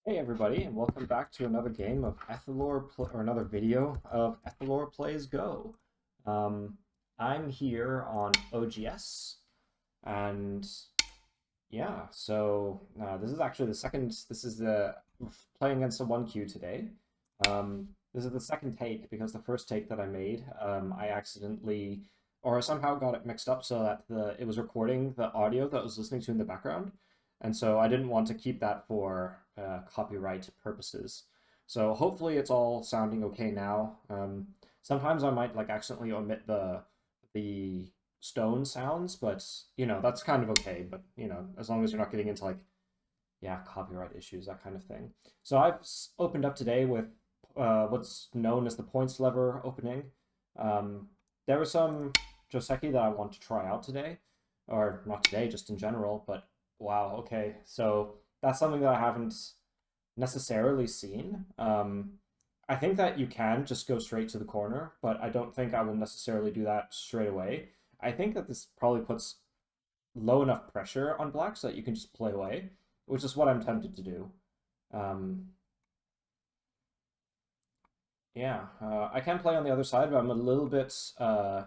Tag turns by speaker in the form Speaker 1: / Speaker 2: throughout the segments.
Speaker 1: Hey everybody, and welcome back to another game of or another video of Ethelor Plays Go. Um, I'm here on OGS, and yeah, this is actually the second. This is the we're playing against a 1Q today. This is the second take because the first take that I made, I accidentally or somehow got it mixed up so that it was recording the audio that I was listening to in the background, and so I didn't want to keep that for copyright purposes. So hopefully it's all sounding okay now. Sometimes I might like accidentally omit the stone sounds, but that's kind of okay. But as long as you're not getting into like copyright issues, that kind of thing. So I've opened up today with what's known as the points lever opening. There was some Joseki that I want to try out today, or not today, just in general. But wow, okay, so that's something that I haven't necessarily seen. I think that you can just go straight to the corner, but I don't think I will necessarily do that straight away. I think that this probably puts low enough pressure on black so that you can just play away, which is what I'm tempted to do. Um, I can play on the other side, but I'm a little bit. I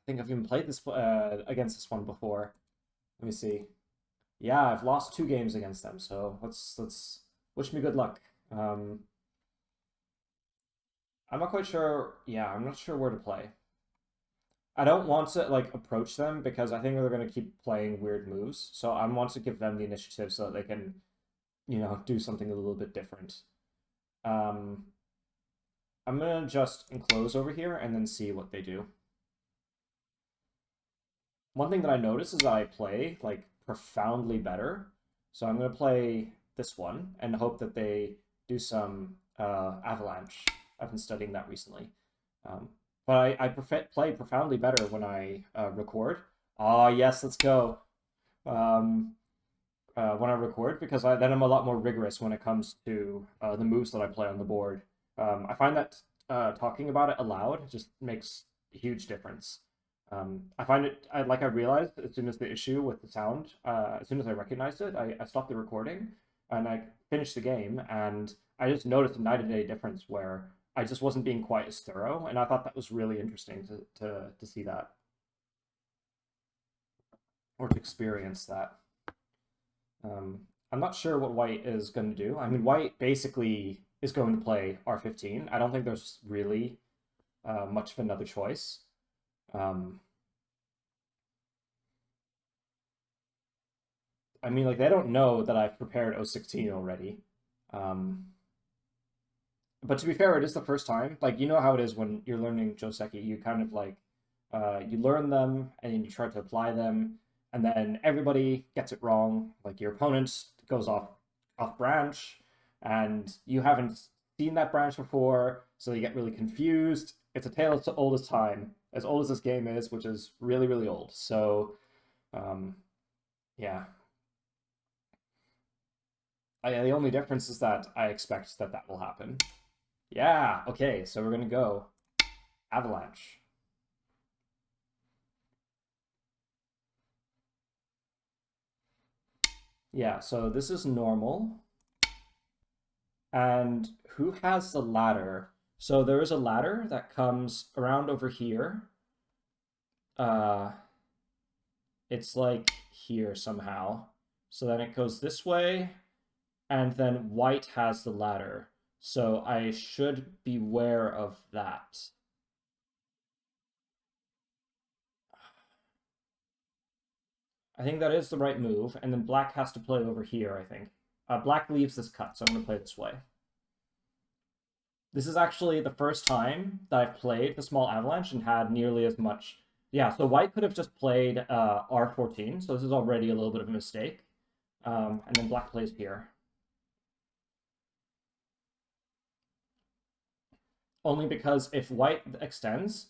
Speaker 1: think I've even played this against this one before. Let me see. Yeah, I've lost 2 games against them, so let's wish me good luck. Um, I'm not quite sure. Yeah, I'm not sure where to play. I don't want to like approach them because I think they're going to keep playing weird moves. So I want to give them the initiative so that they can, do something a little bit different. Um, I'm gonna just enclose over here and then see what they do. One thing that I notice is that I play like profoundly better. So I'm gonna play this one and hope that they do some Avalanche. I've been studying that recently. But I play profoundly better when I record. Ah, yes, let's go. Um, when I record because then I'm a lot more rigorous when it comes to the moves that I play on the board. I find that talking about it aloud just makes a huge difference. I find I realized as soon as the issue with the sound, as soon as I recognized it, I stopped the recording and I finished the game, and I just noticed a night and day difference where I just wasn't being quite as thorough, and I thought that was really interesting to see that or to experience that. I'm not sure what white is going to do. I mean, white basically is going to play R15. I don't think there's really much of another choice. Um, I mean, like, they don't know that I've prepared O16 already. Um, but to be fair, it is the first time. Like, you know how it is when you're learning Joseki. You kind of like, you learn them and then you try to apply them, and then everybody gets it wrong. Like, your opponent goes off branch, and you haven't seen that branch before, so you get really confused. It's a tale as old as time, as old as this game is, which is really, really old. So, um, yeah. The only difference is that I expect that that will happen. Yeah, okay, so we're gonna go Avalanche. Yeah, so this is normal. And who has the ladder? So there is a ladder that comes around over here. Uh, it's like here somehow. So then it goes this way, and then white has the ladder. So I should beware of that. I think that is the right move, and then black has to play over here, I think. Black leaves this cut, so I'm going to play this way. This is actually the first time that I've played the small avalanche and had nearly as much. Yeah, so white could have just played R14, so this is already a little bit of a mistake. And then black plays here. Only because if white extends,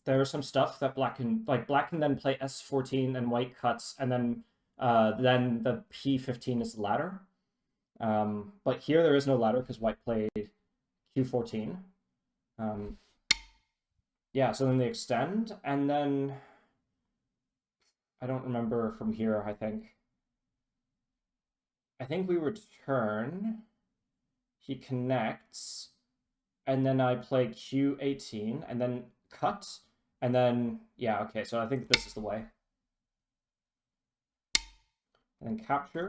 Speaker 1: there's some stuff that black can then play S14 and white cuts, and then the P15 is the ladder. But here there is no ladder because white played Q14. Yeah, so then they extend, and then I don't remember from here, I think. I think we return. He connects, and then I play Q18, and then cut, and then, yeah, okay, so I think this is the way. And then capture.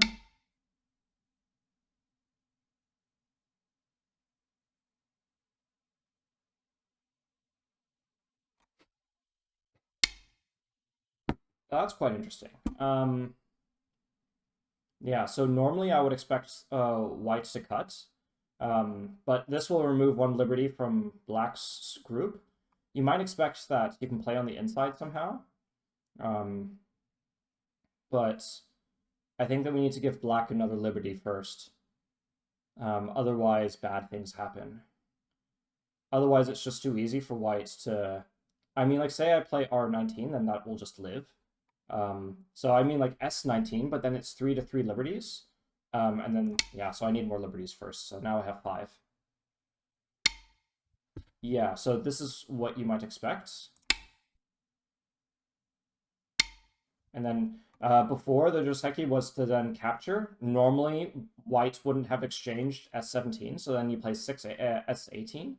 Speaker 1: That's quite interesting. Yeah, so normally I would expect white to cut, but this will remove one liberty from black's group. You might expect that you can play on the inside somehow, um, but I think that we need to give black another liberty first. Otherwise, bad things happen. Otherwise, it's just too easy for white to... I mean, like, say I play R19, then that will just live. So I mean, like, S19, but then it's 3 to 3 liberties. And then, yeah, so I need more liberties first. So now I have 5. Yeah, so this is what you might expect. And then before, the Joseki was to then capture. Normally, white wouldn't have exchanged S17, so then you play S18.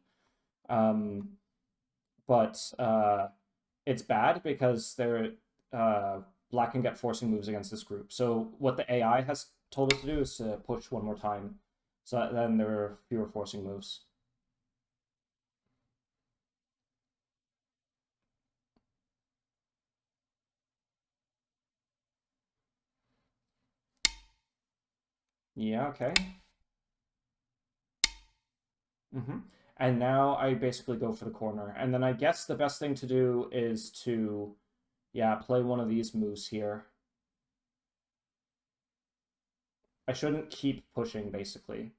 Speaker 1: But it's bad because black can get forcing moves against this group. So what the AI has told us to do is to push one more time, so that then there are fewer forcing moves. Yeah, okay. Mm-hmm. And now I basically go for the corner. And then I guess the best thing to do is to, yeah, play one of these moves here. I shouldn't keep pushing, basically.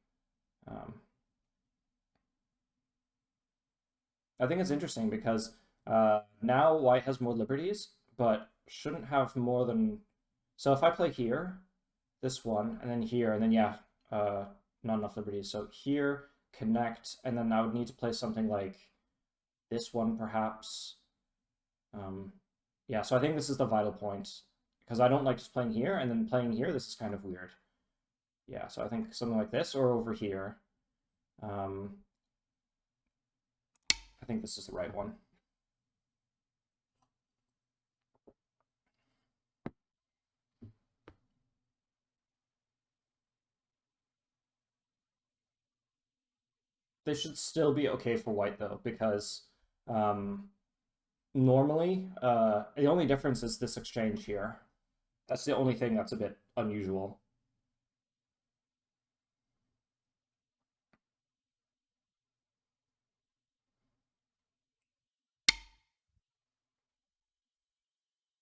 Speaker 1: I think it's interesting because now white has more liberties, but shouldn't have more than... So if I play here, this one, and then here, and then, yeah, not enough liberties. So here, connect, and then I would need to play something like this one, perhaps. Um, yeah, so I think this is the vital point, because I don't like just playing here, and then playing here, this is kind of weird. Yeah, so I think something like this, or over here. Um, I think this is the right one. They should still be okay for white, though, because um, normally, the only difference is this exchange here. That's the only thing that's a bit unusual.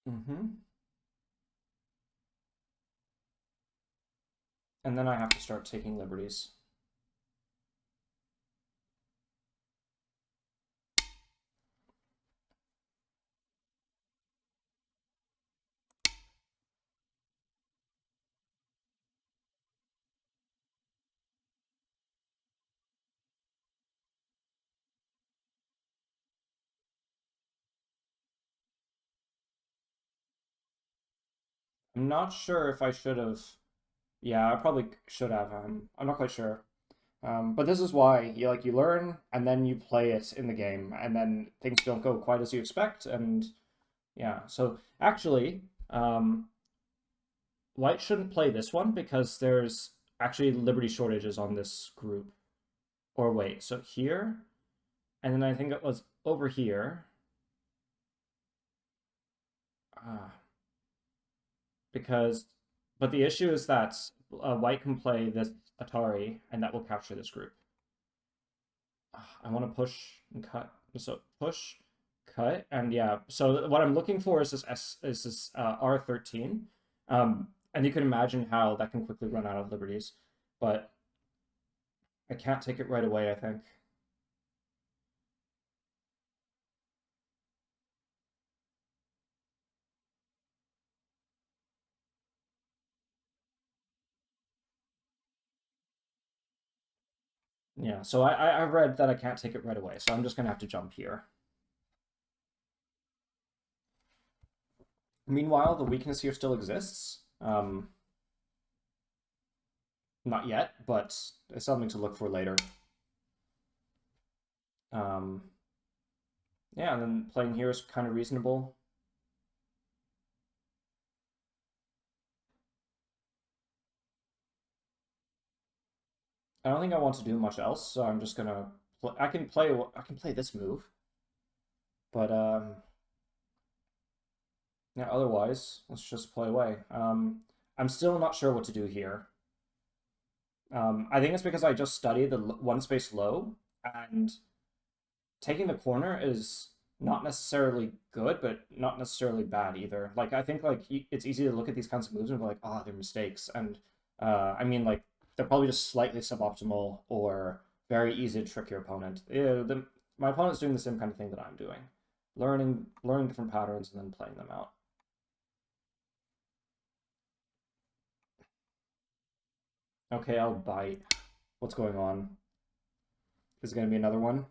Speaker 1: Mm-hmm. And then I have to start taking liberties. I'm not sure if I should have. Yeah, I probably should have. I'm not quite sure. But this is why you learn and then you play it in the game, and then things don't go quite as you expect. And yeah, so actually, white shouldn't play this one because there's actually liberty shortages on this group. Or wait, so here, and then I think it was over here. Uh, because, but the issue is that white can play this Atari, and that will capture this group. I want to push and cut. So push, cut, and yeah. So what I'm looking for is this R13, and you can imagine how that can quickly run out of liberties, but I can't take it right away, I think. Yeah, so I've read that I can't take it right away, so I'm just gonna have to jump here. Meanwhile, the weakness here still exists. Not yet, but it's something to look for later. Um, yeah, and then playing here is kind of reasonable. I don't think I want to do much else, so I'm just gonna I can play this move, but yeah, otherwise let's just play away. I'm still not sure what to do here. I think it's because I just studied the one space low, and taking the corner is not necessarily good, but not necessarily bad either. Like I think like it's easy to look at these kinds of moves and be like, oh, they're mistakes, and I mean like they're probably just slightly suboptimal or very easy to trick your opponent. Yeah, my opponent's doing the same kind of thing that I'm doing, learning different patterns and then playing them out. Okay, I'll bite. What's going on? Is it going to be another one?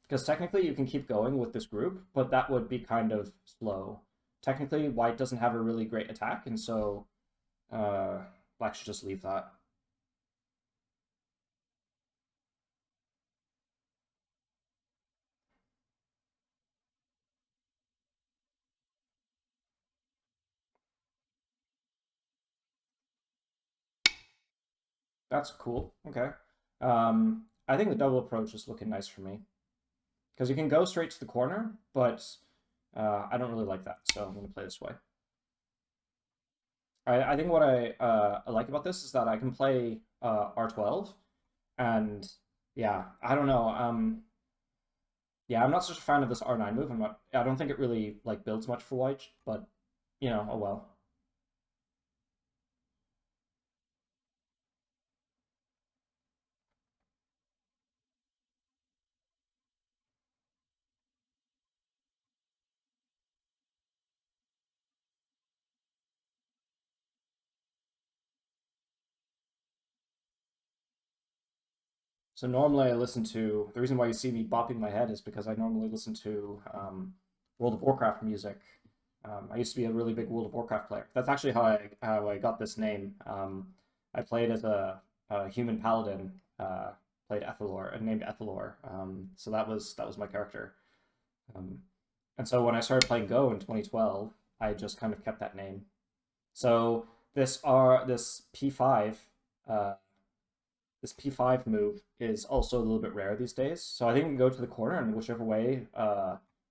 Speaker 1: Because technically you can keep going with this group, but that would be kind of slow. Technically, white doesn't have a really great attack, and so black should just leave that. That's cool. Okay. I think the double approach is looking nice for me. Because you can go straight to the corner, but I don't really like that, so I'm going to play this way. I think what I like about this is that I can play R12, and yeah, I don't know. Yeah, I'm not such a fan of this R9 move. I don't think it really like builds much for white, but you know, oh well. So normally I listen to the reason why you see me bopping my head is because I normally listen to World of Warcraft music. I used to be a really big World of Warcraft player. That's actually how I got this name. I played as a human paladin, played Ethelor and named Ethelor. So that was my character. Um, and so when I started playing Go in 2012, I just kind of kept that name. So this P5 uh, this P5 move is also a little bit rare these days. So I think we can go to the corner and whichever way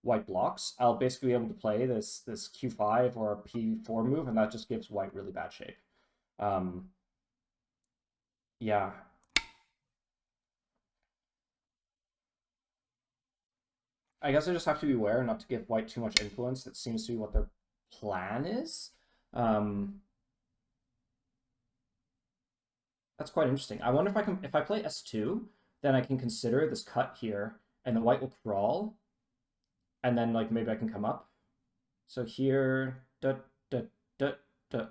Speaker 1: white blocks, I'll basically be able to play this Q5 or a P4 move, and that just gives white really bad shape. Um, yeah, I guess I just have to be aware not to give white too much influence. That seems to be what their plan is. Um, that's quite interesting. I wonder if I play S2, then I can consider this cut here, and the white will crawl, and then like maybe I can come up. So here, da, da, da, da,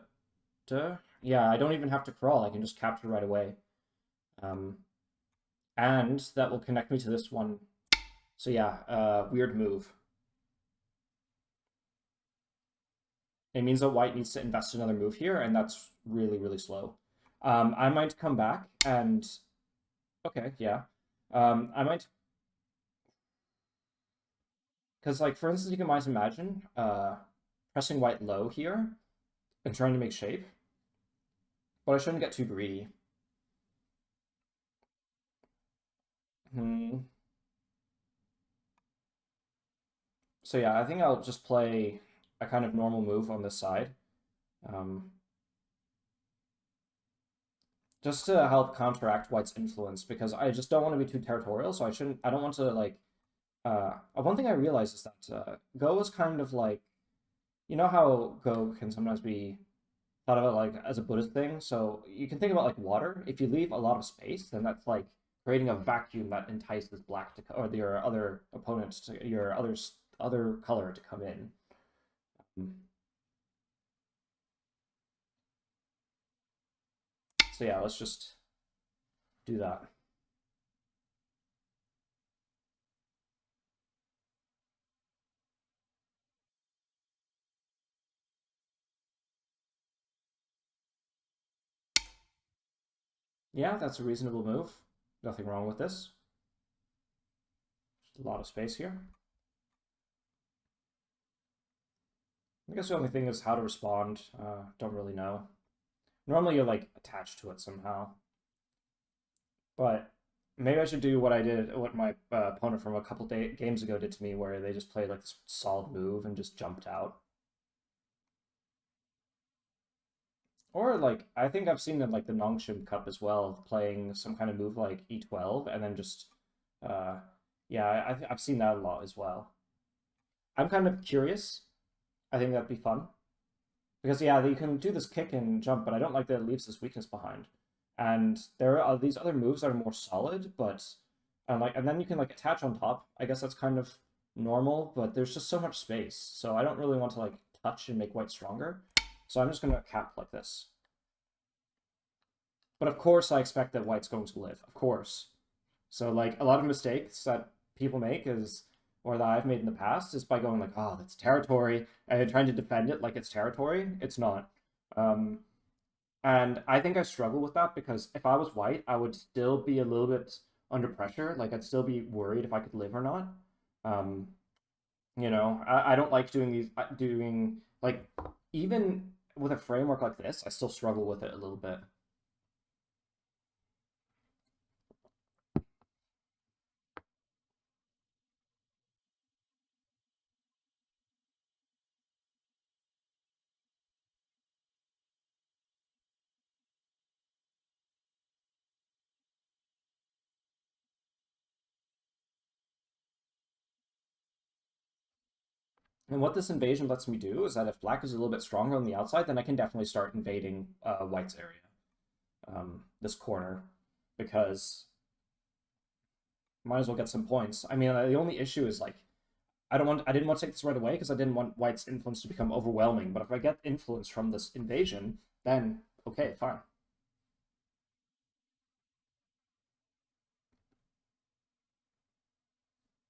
Speaker 1: da. Yeah, I don't even have to crawl. I can just capture right away. Um, and that will connect me to this one. So yeah, weird move. It means that white needs to invest another move here, and that's really, really slow. I might come back and okay, yeah. I might because like for instance, you can might imagine pressing white low here and trying to make shape, but I shouldn't get too greedy. Hmm. So yeah, I think I'll just play a kind of normal move on this side, um, just to help counteract White's influence because I just don't want to be too territorial. So I shouldn't. I don't want to like. One thing I realized is that Go is kind of like you know how Go can sometimes be thought of it like as a Buddhist thing. So you can think about like water. If you leave a lot of space, then that's like creating a vacuum that entices black to or your other opponents to your other color to come in. So yeah, let's just do that. Yeah, that's a reasonable move. Nothing wrong with this. Just a lot of space here. I guess the only thing is how to respond. Don't really know. Normally you're like attached to it somehow. But maybe I should do what I did, what my opponent from a couple games ago did to me, where they just played like this solid move and just jumped out. Or like I think I've seen in like the Nongshim Cup as well, playing some kind of move like E12 and then just uh yeah, I've seen that a lot as well. I'm kind of curious. I think that'd be fun. Because yeah, you can do this kick and jump, but I don't like that it leaves this weakness behind. And there are these other moves that are more solid, but and then you can like attach on top. I guess that's kind of normal, but there's just so much space. So I don't really want to like touch and make white stronger. So I'm just gonna cap like this. But of course I expect that white's going to live. Of course. So like a lot of mistakes that people make is or that I've made in the past is by going like, oh, that's territory, and trying to defend it like it's territory. It's not. Um, and I think I struggle with that because if I was white, I would still be a little bit under pressure. Like I'd still be worried if I could live or not. Um, I don't like doing like even with a framework like this, I still struggle with it a little bit. And what this invasion lets me do is that if black is a little bit stronger on the outside, then I can definitely start invading white's area, this corner, because might as well get some points. I mean, the only issue is like I didn't want to take this right away because I didn't want white's influence to become overwhelming. But if I get influence from this invasion, then okay, fine.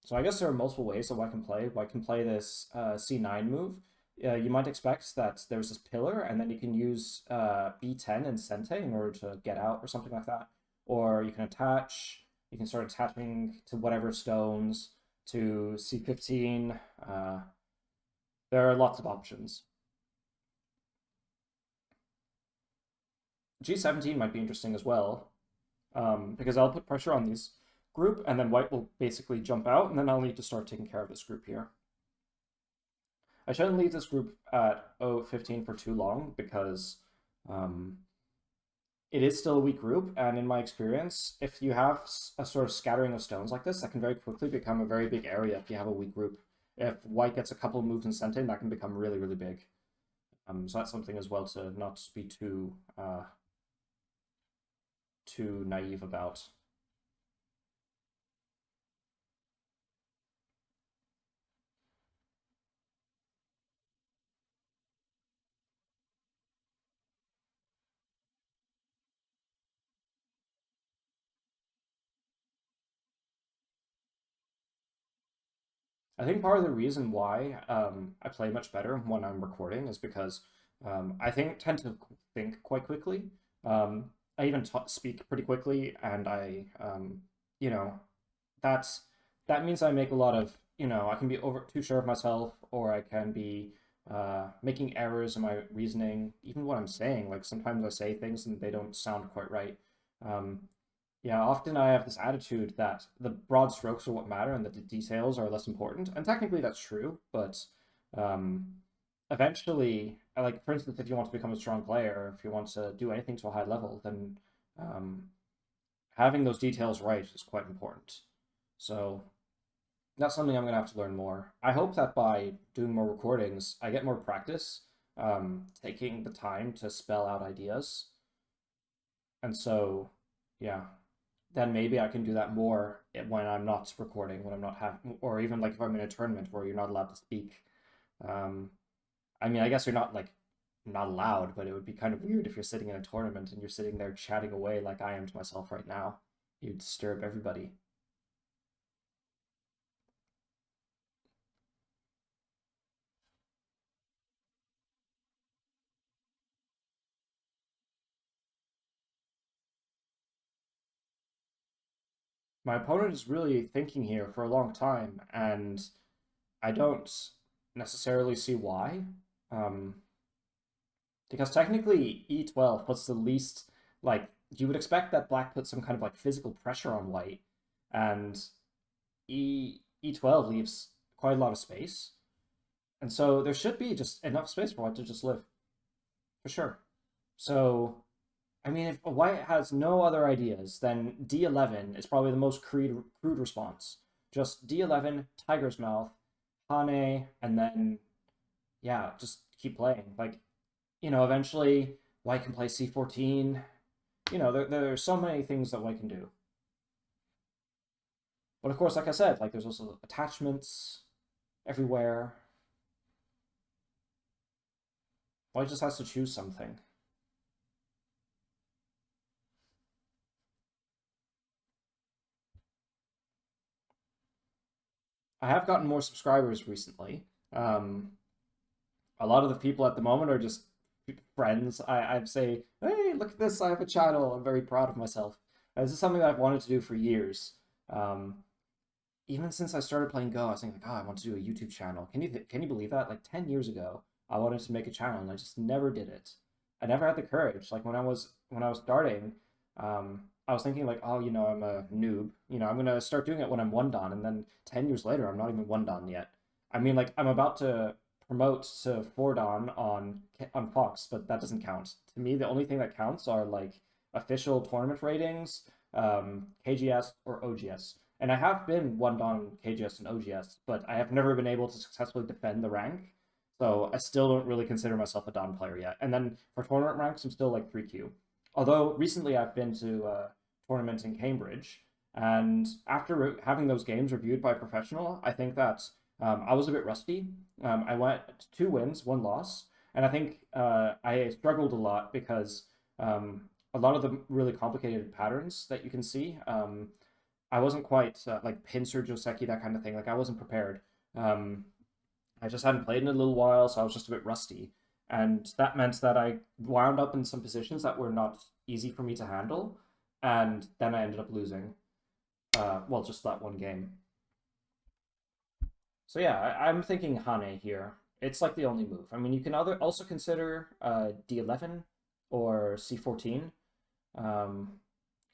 Speaker 1: So I guess there are multiple ways that white can play. White can play this C9 move. You might expect that there's this pillar, and then you can use B10 and Sente in order to get out or something like that. Or you can attach. You can start attaching to whatever stones to C15. There are lots of options. G17 might be interesting as well, because I'll put pressure on these group, and then white will basically jump out, and then I'll need to start taking care of this group here. I shouldn't leave this group at 015 for too long because um, it is still a weak group, and in my experience, if you have a sort of scattering of stones like this, that can very quickly become a very big area if you have a weak group. If white gets a couple of moves in Sente, that can become really, really big. So that's something as well to not be too naive about. I think part of the reason why I play much better when I'm recording is because I tend to think quite quickly. I even speak pretty quickly, and you know, that's that means I make a lot of I can be over too sure of myself, or I can be making errors in my reasoning, even what I'm saying. Like sometimes I say things and they don't sound quite right. Um, yeah, often I have this attitude that the broad strokes are what matter and that the details are less important. And technically that's true, but um, eventually, like for instance, if you want to become a strong player, if you want to do anything to a high level, then um, having those details right is quite important. So that's something I'm gonna have to learn more. I hope that by doing more recordings, I get more practice, taking the time to spell out ideas. And so, yeah, then maybe I can do that more when I'm not recording, when I'm not having, or even like if I'm in a tournament where you're not allowed to speak. Um, I mean, I guess you're not allowed, but it would be kind of weird if you're sitting in a tournament and you're sitting there chatting away like I am to myself right now. You'd disturb everybody. My opponent is really thinking here for a long time, and I don't necessarily see why. Um, because technically E12 puts the least, like, you would expect that black puts some kind of like physical pressure on white, and E12 leaves quite a lot of space. And so there should be just enough space for white to just live, for sure. So, I mean, if white has no other ideas, then D11 is probably the most crude response. Just D11, Tiger's Mouth, Hane, and then, yeah, just keep playing. Like, eventually white can play C14. There are so many things that white can do. But of course, like I said, like there's also attachments everywhere. White just has to choose something. I have gotten more subscribers recently. A lot of the people at the moment are just friends. I'd say, hey, look at this! I have a channel. I'm very proud of myself. This is something that I've wanted to do for years. Um, Even since I started playing Go, I was thinking like, oh, I want to do a YouTube channel. Can you believe that? Like 10 years ago, I wanted to make a channel, and I just never did it. I never had the courage. Like when I was starting, I was thinking like, oh, I'm a noob. I'm gonna start doing it when I'm 1 dan, and then 10 years later, I'm not even 1 dan yet. I mean, like I'm about to promote to 4 dan on Fox, but that doesn't count. To me, the only thing that counts are like official tournament ratings, KGS or OGS. And I have been 1 dan KGS and OGS, but I have never been able to successfully defend the rank. So I still don't really consider myself a dan player yet. And then for tournament ranks, I'm still like 3Q. Although recently I've been to a tournament in Cambridge, and after having those games reviewed by a professional, I think that I was a bit rusty. I went 2 wins, 1 loss, and I think I struggled a lot because a lot of the really complicated patterns that you can see, I wasn't quite like pincer Joseki, that kind of thing. Like I wasn't prepared. Um, I just hadn't played in a little while, so I was just a bit rusty, and that meant that I wound up in some positions that were not easy for me to handle, and then I ended up losing. Well, just that one game. So yeah, I'm thinking Hane here. It's like the only move. I mean, you can also consider D11 or C14 um,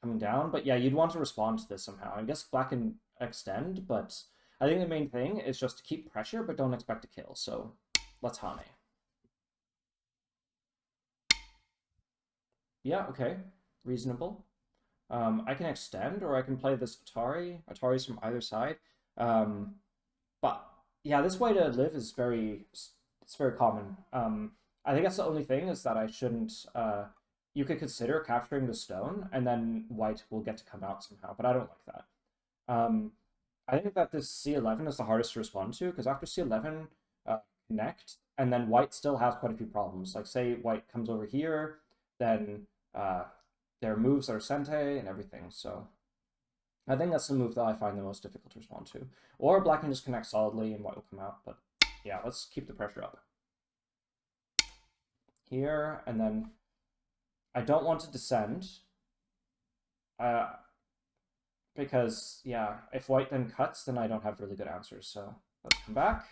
Speaker 1: coming down, but yeah, you'd want to respond to this somehow. I guess black can extend, but I think the main thing is just to keep pressure, but don't expect to kill. So let's Hane. Yeah, okay, reasonable. I can extend, or I can play this Atari. Atari's from either side. Um, But yeah, this way to live is it's very common. I think that's the only thing is that I shouldn't. You could consider capturing the stone, and then white will get to come out somehow. But I don't like that. Um, I think that this C11 is the hardest to respond to because after C11, connect, and then white still has quite a few problems. Like say white comes over here, then uh, their moves are sente and everything. So I think that's the move that I find the most difficult to respond to. Or black can just connect solidly and white will come out, but yeah, let's keep the pressure up. Here, and then I don't want to descend. Uh, because, yeah, if white then cuts, then I don't have really good answers. So let's come back.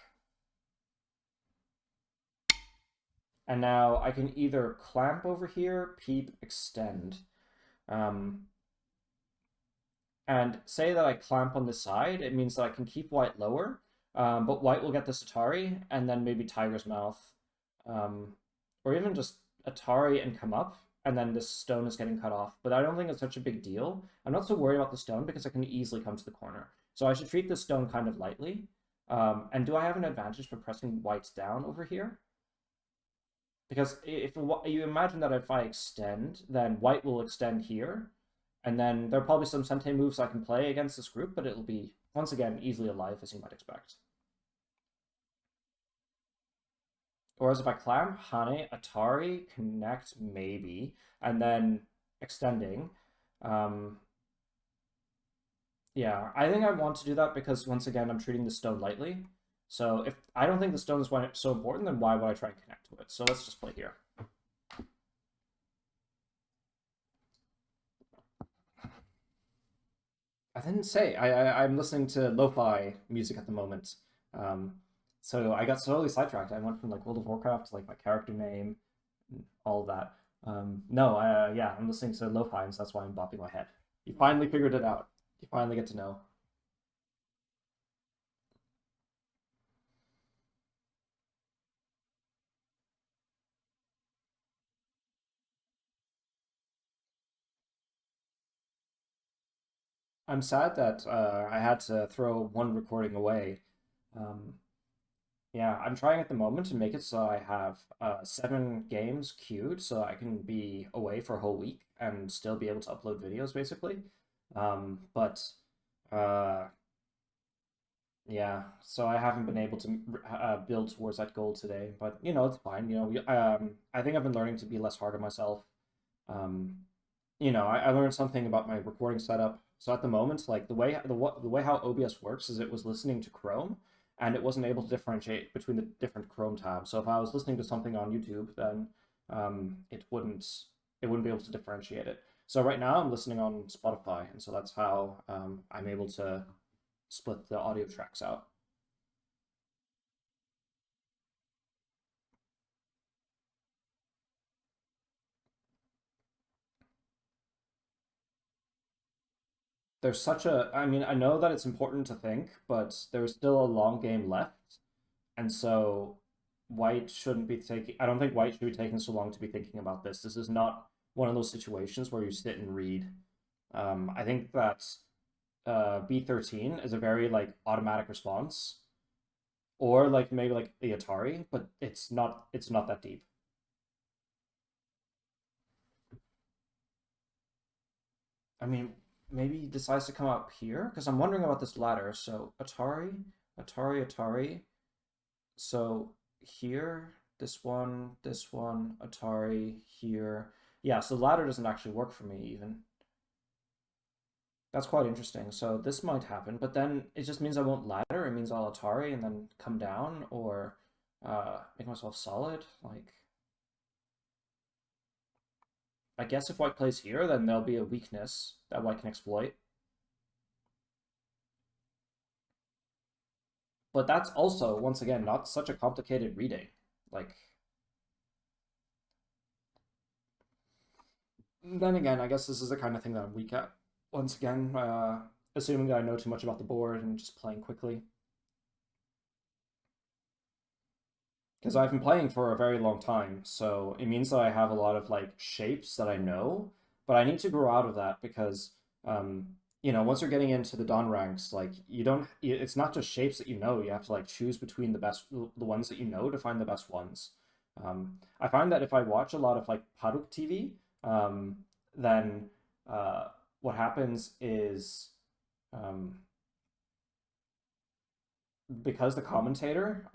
Speaker 1: And now I can either clamp over here, peep, extend. And say that I clamp on this side, it means that I can keep white lower, but white will get this Atari, and then maybe Tiger's Mouth, or even just Atari and come up, and then this stone is getting cut off. But I don't think it's such a big deal. I'm not so worried about the stone because I can easily come to the corner. So I should treat this stone kind of lightly. And do I have an advantage for pressing white down over here? Because if you imagine that if I extend, then white will extend here, and then there are probably some sente moves I can play against this group, but it'll be, once again, easily alive, as you might expect. Whereas if I clamp, Hane, Atari, connect, maybe, and then extending, um, yeah, I think I want to do that because, once again, I'm treating the stone lightly. So if I don't think the stone is so important, then why would I try and connect to it? So let's just play here. I didn't say. I'm listening to lo-fi music at the moment. Um, so I got totally sidetracked. I went from like World of Warcraft to like my character name, and all of that. No, yeah, I'm listening to lo-fi, and so that's why I'm bopping my head. You finally figured it out. You finally get to know. I'm sad that I had to throw one recording away. Um, yeah, I'm trying at the moment to make it so I have 7 games queued so I can be away for a whole week and still be able to upload videos basically. But uh, yeah, so I haven't been able to build towards that goal today. But it's fine. I think I've been learning to be less hard on myself. Um, I learned something about my recording setup. So at the moment, like the way how OBS works is it was listening to Chrome, and it wasn't able to differentiate between the different Chrome tabs. So if I was listening to something on YouTube, then it wouldn't be able to differentiate it. So right now I'm listening on Spotify, and so that's how I'm able to split the audio tracks out. I mean, I know that it's important to think, but there's still a long game left. And so White shouldn't be taking, I don't think White should be taking so long to be thinking about this. This is not one of those situations where you sit and read. I think that B13 is a very like automatic response, or like maybe like the Atari, but it's not that deep. I mean, maybe he decides to come up here because I'm wondering about this ladder. So Atari, Atari. So here, this one, Atari, here. Yeah, so the ladder doesn't actually work for me even. That's quite interesting. So this might happen, but then it just means I won't ladder. It means I'll Atari and then come down or make myself solid. Like, I guess if White plays here, then there'll be a weakness that White can exploit. But that's also, once again, not such a complicated reading. Like, then again, I guess this is the kind of thing that I'm weak at. Once again, assuming that I know too much about the board and just playing quickly. Because I've been playing for a very long time, so it means that I have a lot of like shapes that I know, but I need to grow out of that because once you're getting into the Dawn ranks, like you don't it's not just shapes that you know, you have to like choose between the ones that you know to find the best ones. I find that if I watch a lot of like Paruk TV, then what happens is um, because the commentator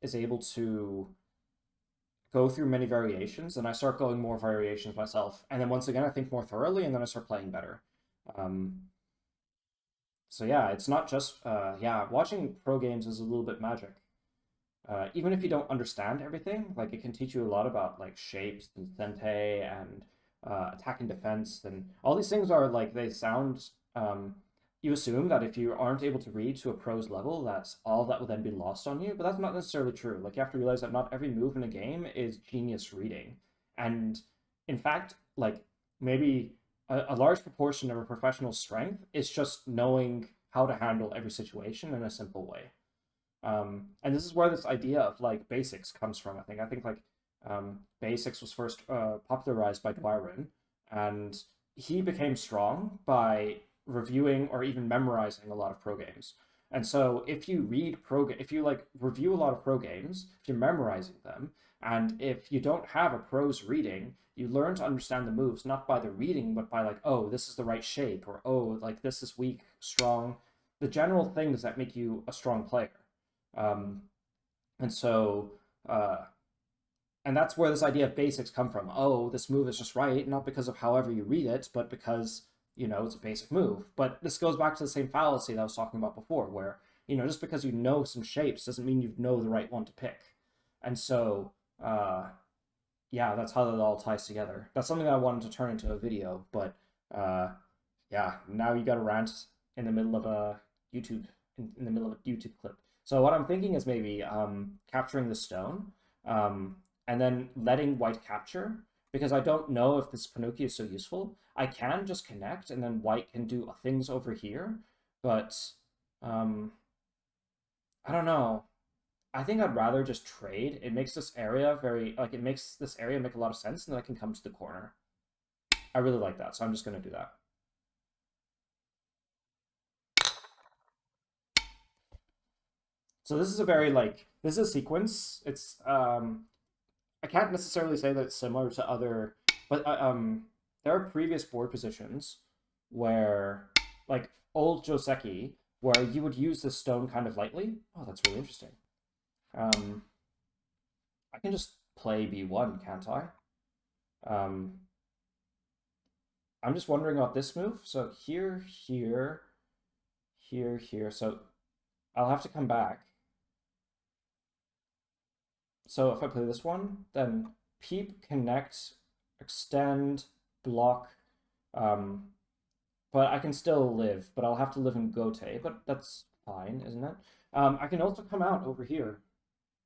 Speaker 1: is able to go through many variations, and I start going more variations myself. And then once again, I think more thoroughly, and then I start playing better. Um, so yeah, it's not just yeah, watching pro games is a little bit magic. Even if you don't understand everything, like it can teach you a lot about like shapes and sente and attack and defense, and all these things are like they sound. You assume that if you aren't able to read to a pro's level, that's all that will then be lost on you, but that's not necessarily true. Like you have to realize that not every move in a game is genius reading, and in fact, like maybe a large proportion of a professional's strength is just knowing how to handle every situation in a simple way. And this is where this idea of like basics comes from. I think like basics was first popularized by Byron, and he became strong by reviewing or even memorizing a lot of pro games. And so if you like review a lot of pro games, if you're memorizing them, and if you don't have a pro's reading, you learn to understand the moves not by the reading, but by like, oh, this is the right shape, or oh, like this is weak, strong. The general things that make you a strong player. Um, and so, uh, and that's where this idea of basics come from. Oh, this move is just right, not because of however you read it, but because, it's a basic move. But this goes back to the same fallacy that I was talking about before, where, just because you know some shapes doesn't mean you know the right one to pick. And so, uh, yeah, that's how that all ties together. That's something that I wanted to turn into a video, but uh, yeah, now you got to rant. in the middle of a YouTube in the middle of a YouTube clip. So what I'm thinking is maybe capturing the stone, and then letting white capture, because I don't know if this Panuki is so useful. I can just connect, and then white can do things over here, but I don't know. I think I'd rather just trade. It makes this area very, like, it makes this area make a lot of sense, and then I can come to the corner. I really like that, so I'm just going to do that. So this is a very, like, this is a sequence. It's, I can't necessarily say that it's similar to other, but there are previous board positions where, like, old Joseki, where you would use the stone kind of lightly. Oh, that's really interesting. I can just play b1, can't I? I'm just wondering about this move. So here, here, here, here. So I'll have to come back. So if I play this one, then peep, connect, extend, block. But I can still live, but I'll have to live in Gote, but that's fine, isn't it? I can also come out over here.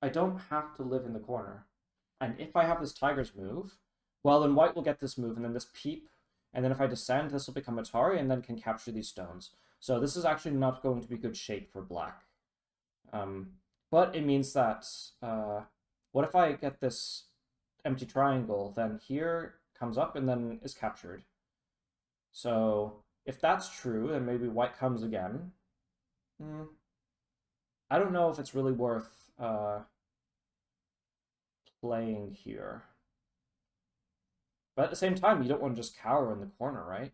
Speaker 1: I don't have to live in the corner. And if I have this Tiger's move, well, then white will get this move, and then this peep, and then if I descend, this will become Atari, and then can capture these stones. So this is actually not going to be good shape for black. But it means that, what if I get this empty triangle, then here comes up and then is captured. So if that's true, then maybe white comes again. I don't know if it's really worth playing here. But at the same time, you don't want to just cower in the corner, right?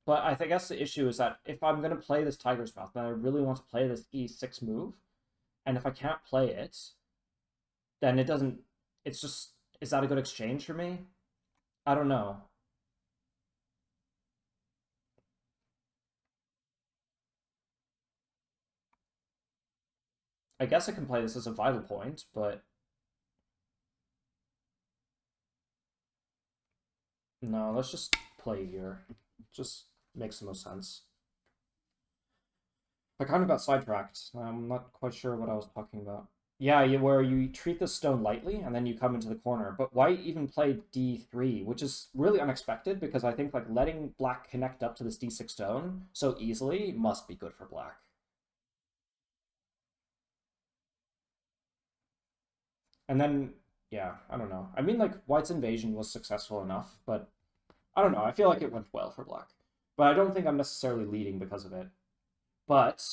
Speaker 1: But I guess the issue is that if I'm going to play this Tiger's Mouth, then I really want to play this e6 move. And if I can't play it, then it doesn't... It's just... Is that a good exchange for me? I don't know. I guess I can play this as a vital point, but... No, let's just play here. Just makes the most sense. I kind of got sidetracked. I'm not quite sure what I was talking about. Yeah, where you treat the stone lightly and then you come into the corner. But white even played d3, which is really unexpected because I think like letting black connect up to this d6 stone so easily must be good for black. And then, yeah, I don't know. I mean, like, white's invasion was successful enough, but I don't know. I feel like it went well for black. But I don't think I'm necessarily leading because of it. But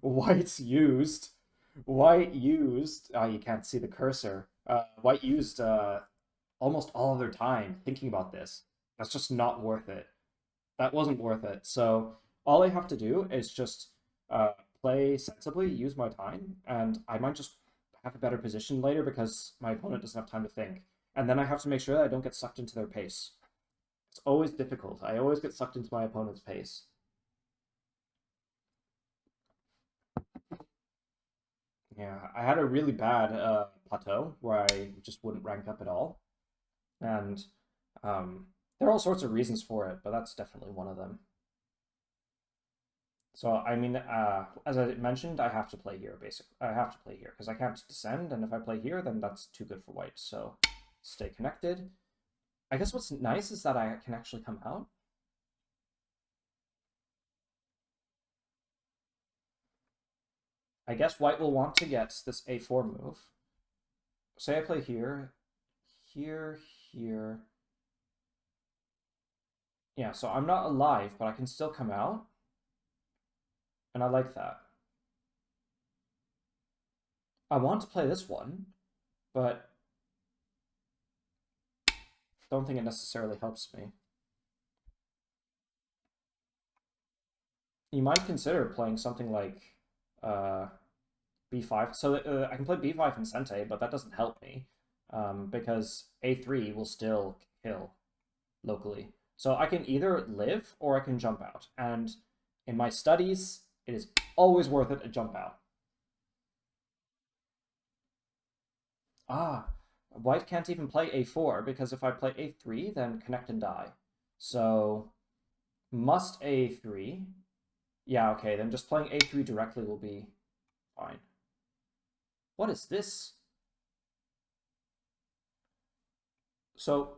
Speaker 1: white's used White used, you can't see the cursor. White used almost all of their time thinking about this. That's just not worth it. That wasn't worth it. So all I have to do is just play sensibly, use my time, and I might just have a better position later because my opponent doesn't have time to think. And then I have to make sure that I don't get sucked into their pace. It's always difficult. I always get sucked into my opponent's pace. Yeah, I had a really bad plateau where I just wouldn't rank up at all. And there are all sorts of reasons for it, but that's definitely one of them. So, I mean, as I mentioned, I have to play here, basically. I have to play here, because I can't descend, and if I play here, then that's too good for white. So, stay connected. I guess what's nice is that I can actually come out. I guess white will want to get this a4 move. Say I play here, here, here. Yeah, so I'm not alive, but I can still come out. And I like that. I want to play this one, but don't think it necessarily helps me. You might consider playing something like b5. So I can play b5 and Sente, but that doesn't help me because a3 will still kill locally. So I can either live or I can jump out. And in my studies, it is always worth it to jump out. Ah, white can't even play a4 because if I play a3, then connect and die. So must a3. Yeah, okay, then just playing a3 directly will be fine. What is this? So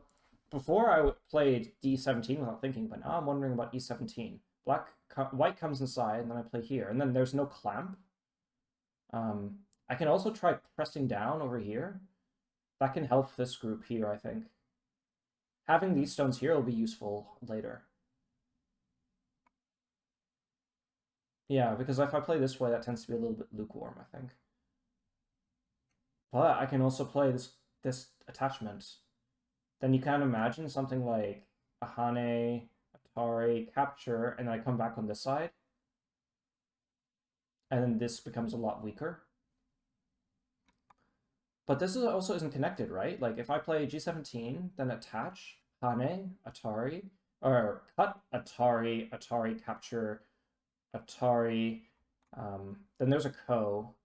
Speaker 1: before I played d17 without thinking, but now I'm wondering about e17. White comes inside, and then I play here, and then there's no clamp. I can also try pressing down over here. That can help this group here, I think. Having these stones here will be useful later. Yeah, because if I play this way, that tends to be a little bit lukewarm, I think. But I can also play this attachment. Then you can imagine something like a Hane, Atari, capture, and then I come back on this side. And then this becomes a lot weaker. But this also isn't connected, right? Like if I play G17, then attach, Hane, Atari, or cut, Atari, Atari, capture, Atari, then there's a Ko.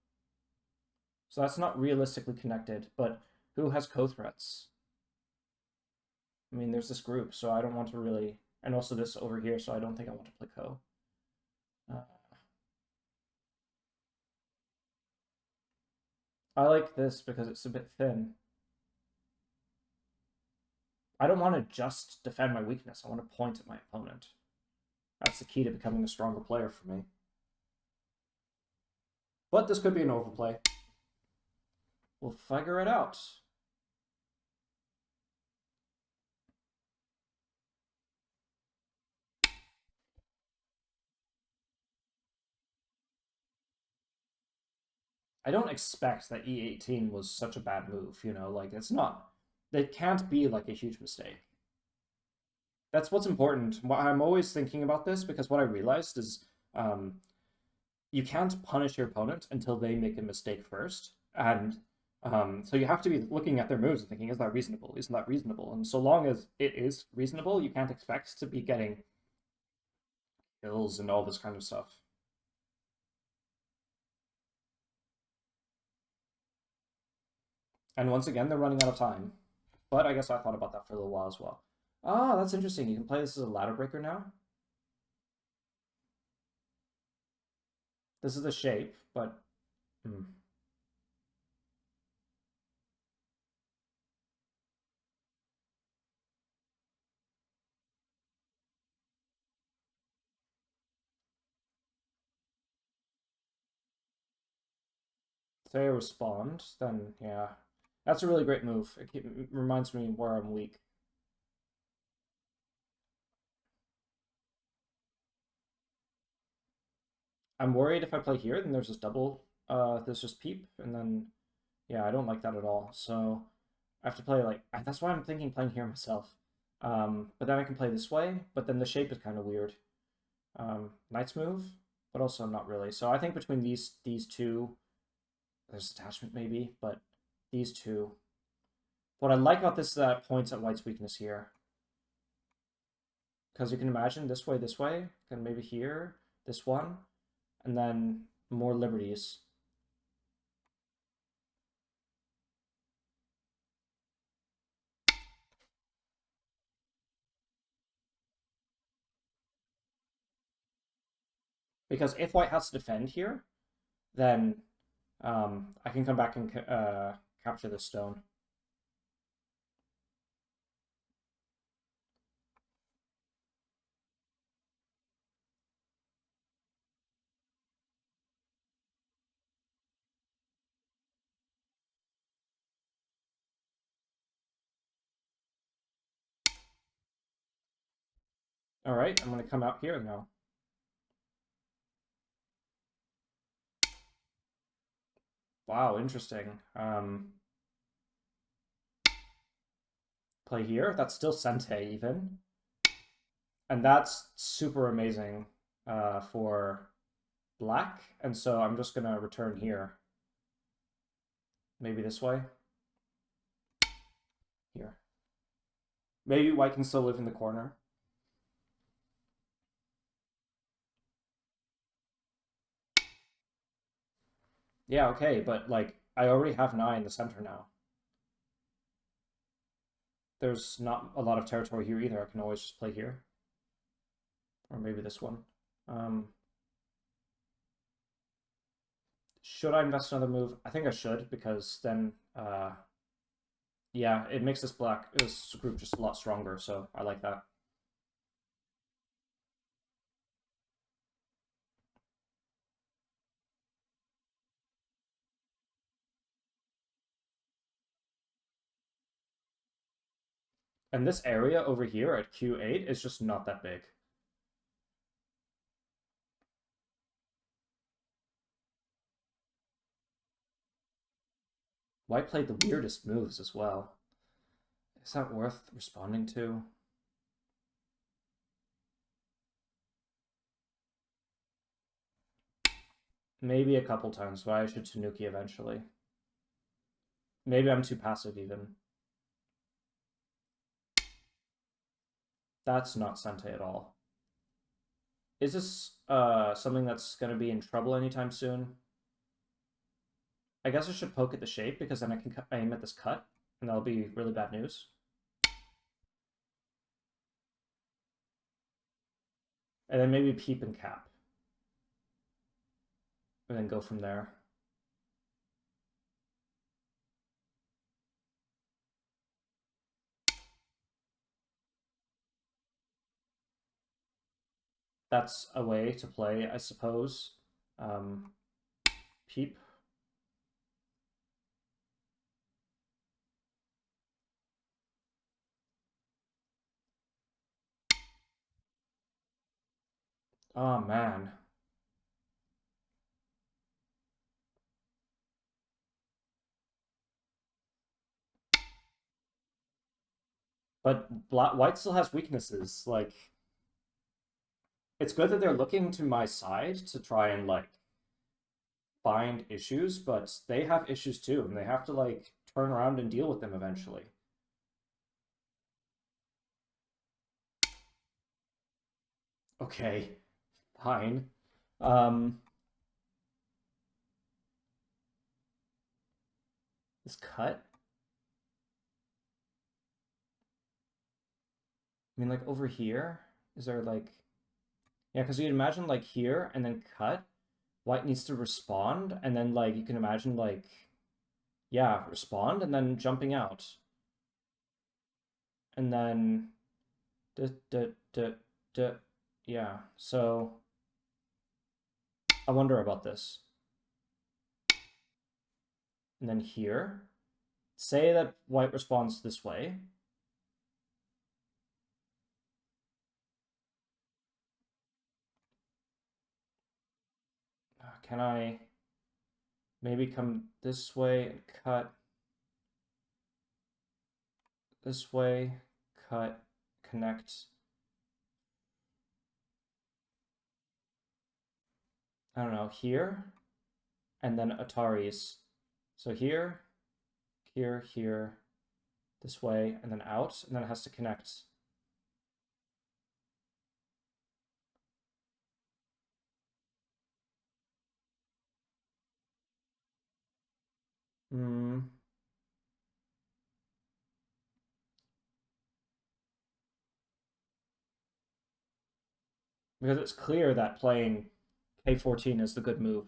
Speaker 1: So that's not realistically connected, but who has co-threats? I mean, there's this group, so I don't want to really, and also this over here, so I don't think I want to play Ko. I like this because it's a bit thin. I don't want to just defend my weakness. I want to point at my opponent. That's the key to becoming a stronger player for me. But this could be an overplay. We'll figure it out. I don't expect that e18 was such a bad move, you know, like it's not. It can't be like a huge mistake. That's what's important. I'm always thinking about this because what I realized is you can't punish your opponent until they make a mistake first. And so you have to be looking at their moves and thinking, is that reasonable? Isn't that reasonable? And so long as it is reasonable, you can't expect to be getting kills and all this kind of stuff. And once again, they're running out of time. But I guess I thought about that for a little while as well. Ah, that's interesting. You can play this as a ladder breaker now. This is the shape, but... Say I respond, then yeah. That's a really great move. It reminds me where I'm weak. I'm worried if I play here, then there's this double, there's just peep, and then, yeah, I don't like that at all. So I have to play like, that's why I'm thinking playing here myself. But then I can play this way, but then the shape is kind of weird. Knight's move, but also not really. So I think between these two, there's attachment maybe, but these two. What I like about this is that it points at White's weakness here. Because you can imagine this way, and maybe here, this one, and then more liberties. Because if White has to defend here, then I can come back and capture this stone. All right, I'm going to come out here now. Wow, interesting. Play here. That's still Sente even. And that's super amazing for black. And so I'm just going to return here. Maybe this way. Here. Maybe White can still live in the corner. Yeah, okay, but like I already have 9 in the center now. there's not a lot of territory here either. I can always just play here. Or maybe this one. Should I invest another move? I think I should, because then, yeah, it makes this group just a lot stronger, so I like that. And this area over here at Q8 is just not that big. White played the weirdest moves as well. Is that worth responding to? Maybe a couple times, but I should Tanuki eventually. Maybe I'm too passive even. That's not Sente at all. Is this something that's going to be in trouble anytime soon? I guess I should poke at the shape, because then I can aim at this cut, and that'll be really bad news. And then maybe peep and cap. And then go from there. That's a way to play, I suppose. Peep. Oh, man. But white still has weaknesses. Like, it's good that they're looking to my side to try and, like, find issues, but they have issues too, and they have to, like, turn around and deal with them eventually. Okay, fine. This cut? I mean, like, over here? Is there, like... Yeah, because you'd imagine, like, here, and then cut. White needs to respond, and then, like, you can imagine, like... Yeah, respond, and then jumping out. And then... Yeah, so... I wonder about this. And then here... Say that white responds this way. Can I maybe come this way and cut this way, cut, connect? I don't know, here, and then Atari's. So here, here, this way, and then out, and then it has to connect. Because it's clear that playing K14 is the good move.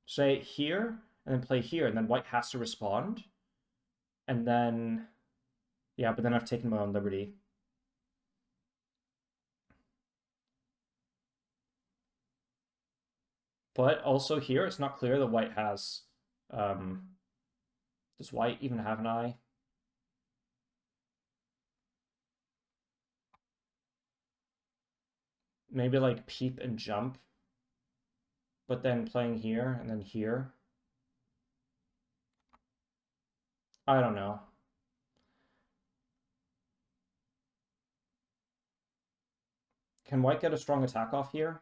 Speaker 1: Say here, and then play here, and then white has to respond. And then... Yeah, but then I've taken my own liberty. But also here, it's not clear that white has... does white even have an eye? Maybe like peep and jump. But then playing here and then here. I don't know. Can white get a strong attack off here?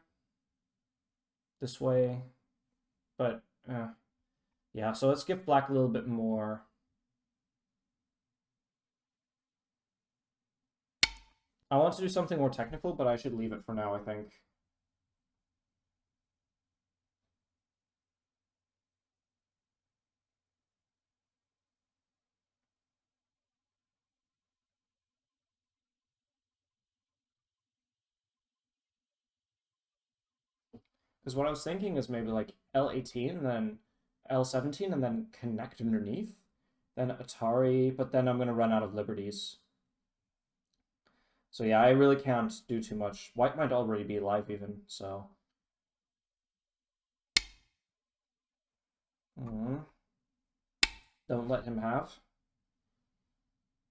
Speaker 1: This way. But, yeah, so let's give black a little bit more. I want to do something more technical, but I should leave it for now, I think. Because what I was thinking is maybe like L18 and then L17 and then connect underneath. Then Atari, but then I'm going to run out of liberties. So yeah, I really can't do too much. White might already be alive even, so... Don't let him have.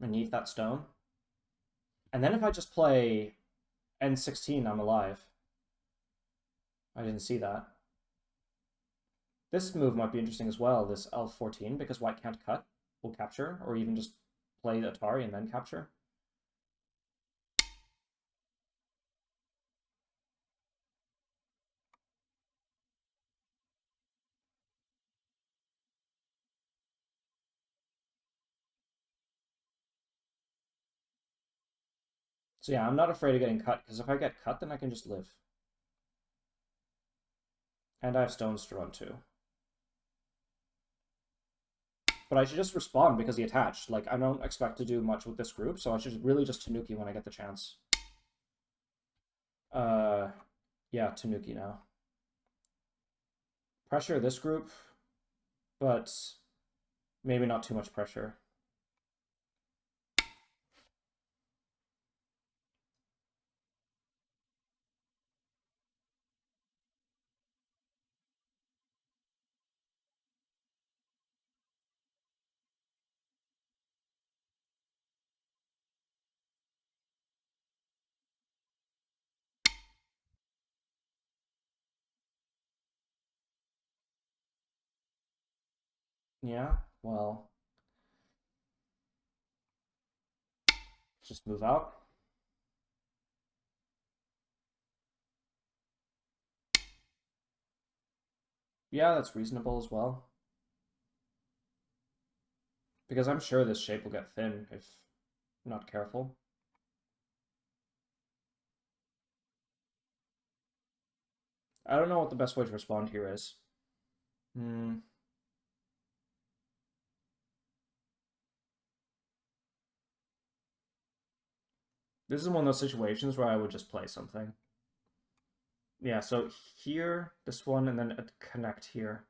Speaker 1: I need that stone. And then if I just play N16, I'm alive. I didn't see that. This move might be interesting as well, this L14, because white can't cut, will capture, or even just play the Atari and then capture. So yeah, I'm not afraid of getting cut, because if I get cut, then I can just live. And I have stones to run too. But I should just respond because he attached. Like, I don't expect to do much with this group, so I should really just Tanuki when I get the chance. Yeah, Tanuki now. Pressure this group, but maybe not too much pressure. Yeah, well, just move out. Yeah, that's reasonable as well. Because I'm sure this shape will get thin if not careful. I don't know what the best way to respond here is. This is one of those situations where I would just play something. Yeah, so here, this one, and then a connect here.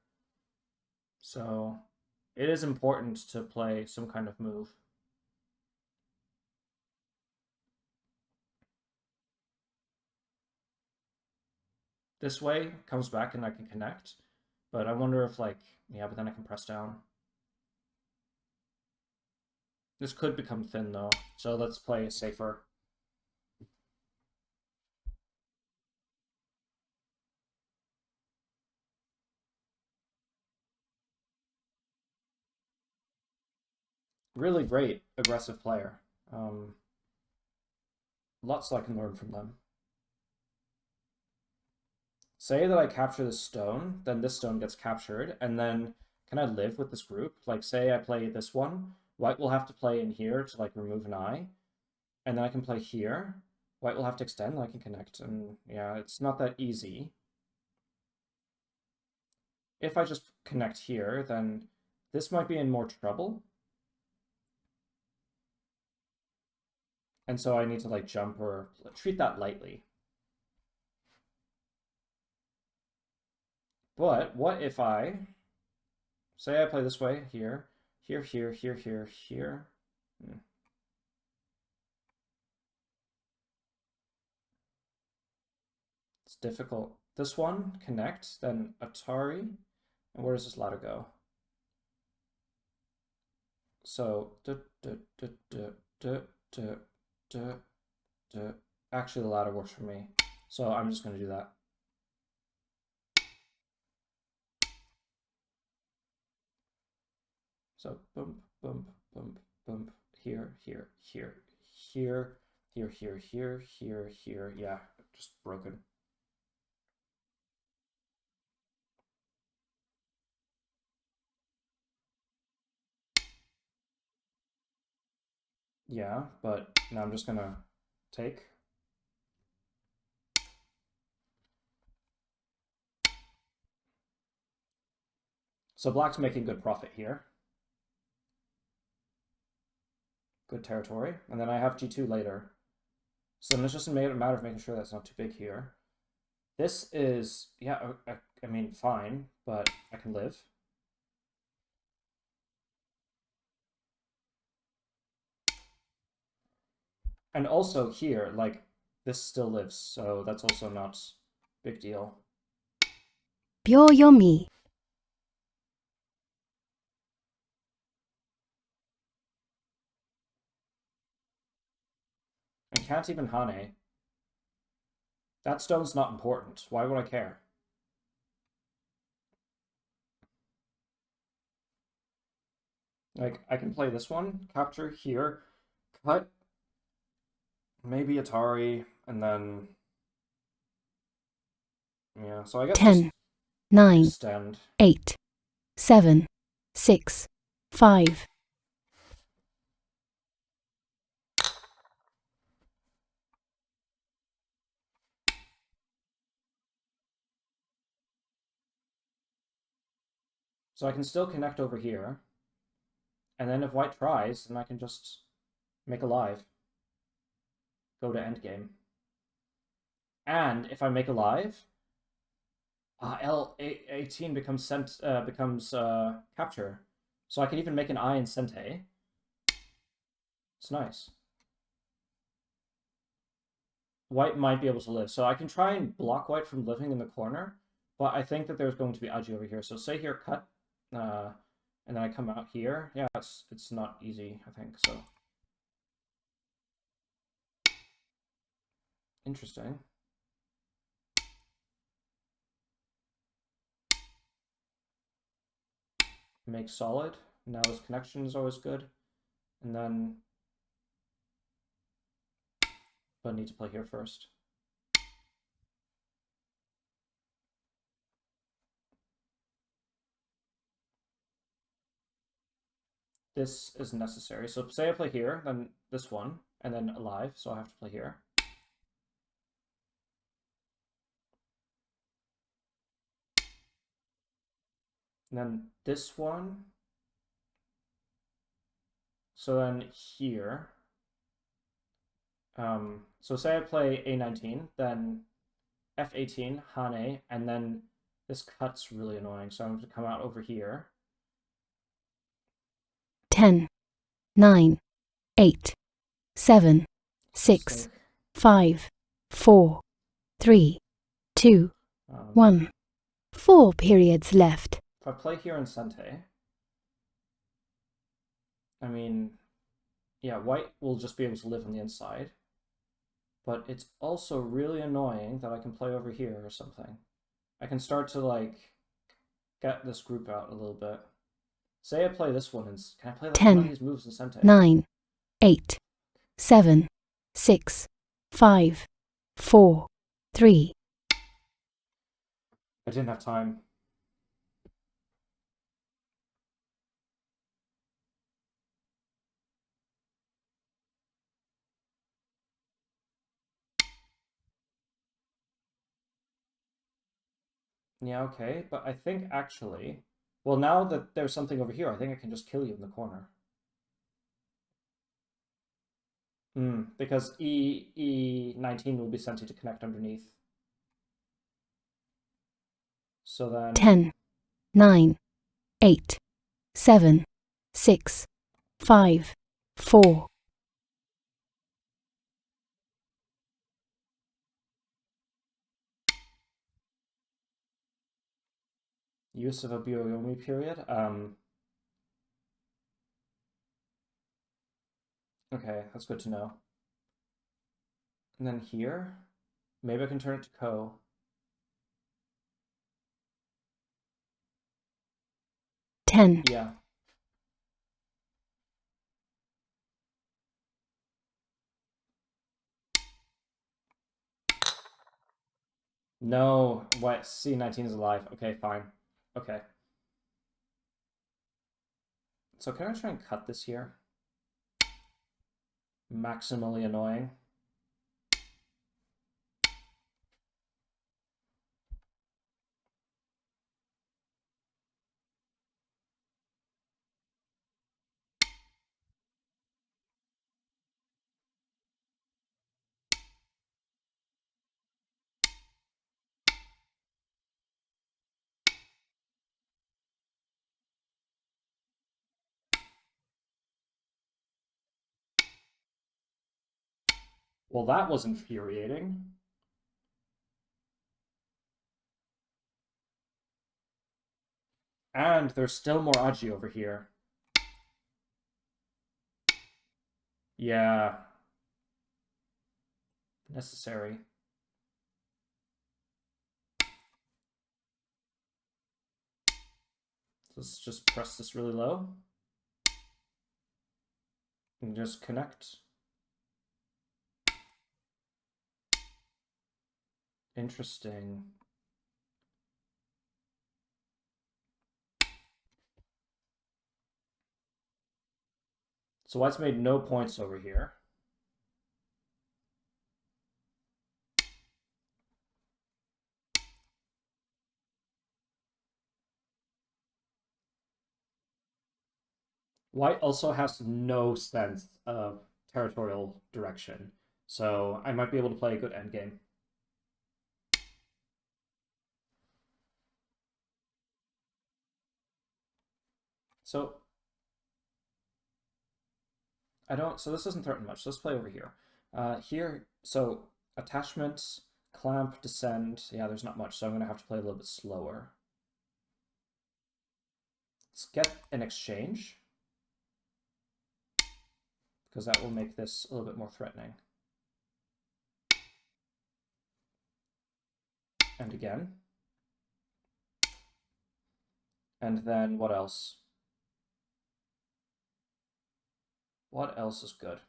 Speaker 1: So it is important to play some kind of move. This way comes back and I can connect. But I wonder if like, yeah, but then I can press down. This could become thin though, so let's play safer. Really great aggressive player. Lots I can learn from them. Say that I capture this stone, then this stone gets captured, and then can I live with this group? Like, say I play this one, white will have to play in here to, like, remove an eye, and then I can play here. White will have to extend, and I can connect, and yeah, it's not that easy. If I just connect here, then this might be in more trouble. And so I need to, like, jump or treat that lightly. But what if I say I play this way, here, here, here, here, here, here. It's difficult. This one, connect, then Atari. And where does this ladder go? So, actually the ladder works for me. So I'm just going to do that. So bump, bump, bump, bump, here, here, here, here, here, here, here, here, here. Yeah, just broken. Yeah, but now I'm just gonna take. So black's making good profit here. Good territory. And then I have g2 later. So then it's just a matter of making sure that's not too big here. This is, yeah, I mean, fine, but I can live. And also here, like, this still lives, so that's also not big deal.
Speaker 2: 秒読み
Speaker 1: I can't even Hane. That stone's not important. Why would I care? Like, I can play this one, capture here, cut, maybe Atari, and then... Yeah, so I guess
Speaker 2: 10,
Speaker 1: just
Speaker 2: 9,
Speaker 1: extend.
Speaker 2: 8, 7, 6, 5,
Speaker 1: So I can still connect over here. And then if white tries, then I can just make a live. Go to endgame. And if I make a live, L18 becomes capture. So I can even make an I in Sente. It's nice. White might be able to live. So I can try and block white from living in the corner, but I think that there's going to be Aji over here. So say here, cut, and then I come out here. Yeah, it's not easy, I think, so. Interesting. Make solid. Now this connection is always good. And then, but I need to play here first. This is necessary. So say I play here, then this one, and then alive, so I have to play here. And then this one. So then here. So say I play A19, then F18, Hane, and then this cut's really annoying, so I'm going to come out over here.
Speaker 2: 10, 9, 8, 7, 6, 5, 4, 3, 2, 1. 4 periods left.
Speaker 1: If I play here in Sente, I mean, yeah, white will just be able to live on the inside. But it's also really annoying that I can play over here or something. I can start to, like, get this group out a little bit. Say I play this one, and can I play like
Speaker 2: 10,
Speaker 1: one of these moves in Sente?
Speaker 2: 9, 8, 7, 6, 5, 4, 3.
Speaker 1: I didn't have time. Yeah, okay, but I think actually... Well, now that there's something over here, I think I can just kill you in the corner. Because E19 will be sent to connect underneath. So then...
Speaker 2: 10, 9, 8, 7, 6, 5, 4.
Speaker 1: Use of a Byoyomi period. Okay, that's good to know. And then here, maybe I can turn it to Ko.
Speaker 2: 10.
Speaker 1: Yeah. No, what? C19 is alive. Okay, fine. Okay. So can I try and cut this here? Maximally annoying. Well, that was infuriating. And there's still more Aji over here. Yeah. Necessary. Let's just press this really low. And just connect. Interesting. So White's made no points over here. White also has no sense of territorial direction, so I might be able to play a good endgame. So so this doesn't threaten much. So let's play over here. So attachment, clamp, descend. Yeah, there's not much, so I'm gonna have to play a little bit slower. Let's get an exchange, because that will make this a little bit more threatening. And again. And then what else? What else is good?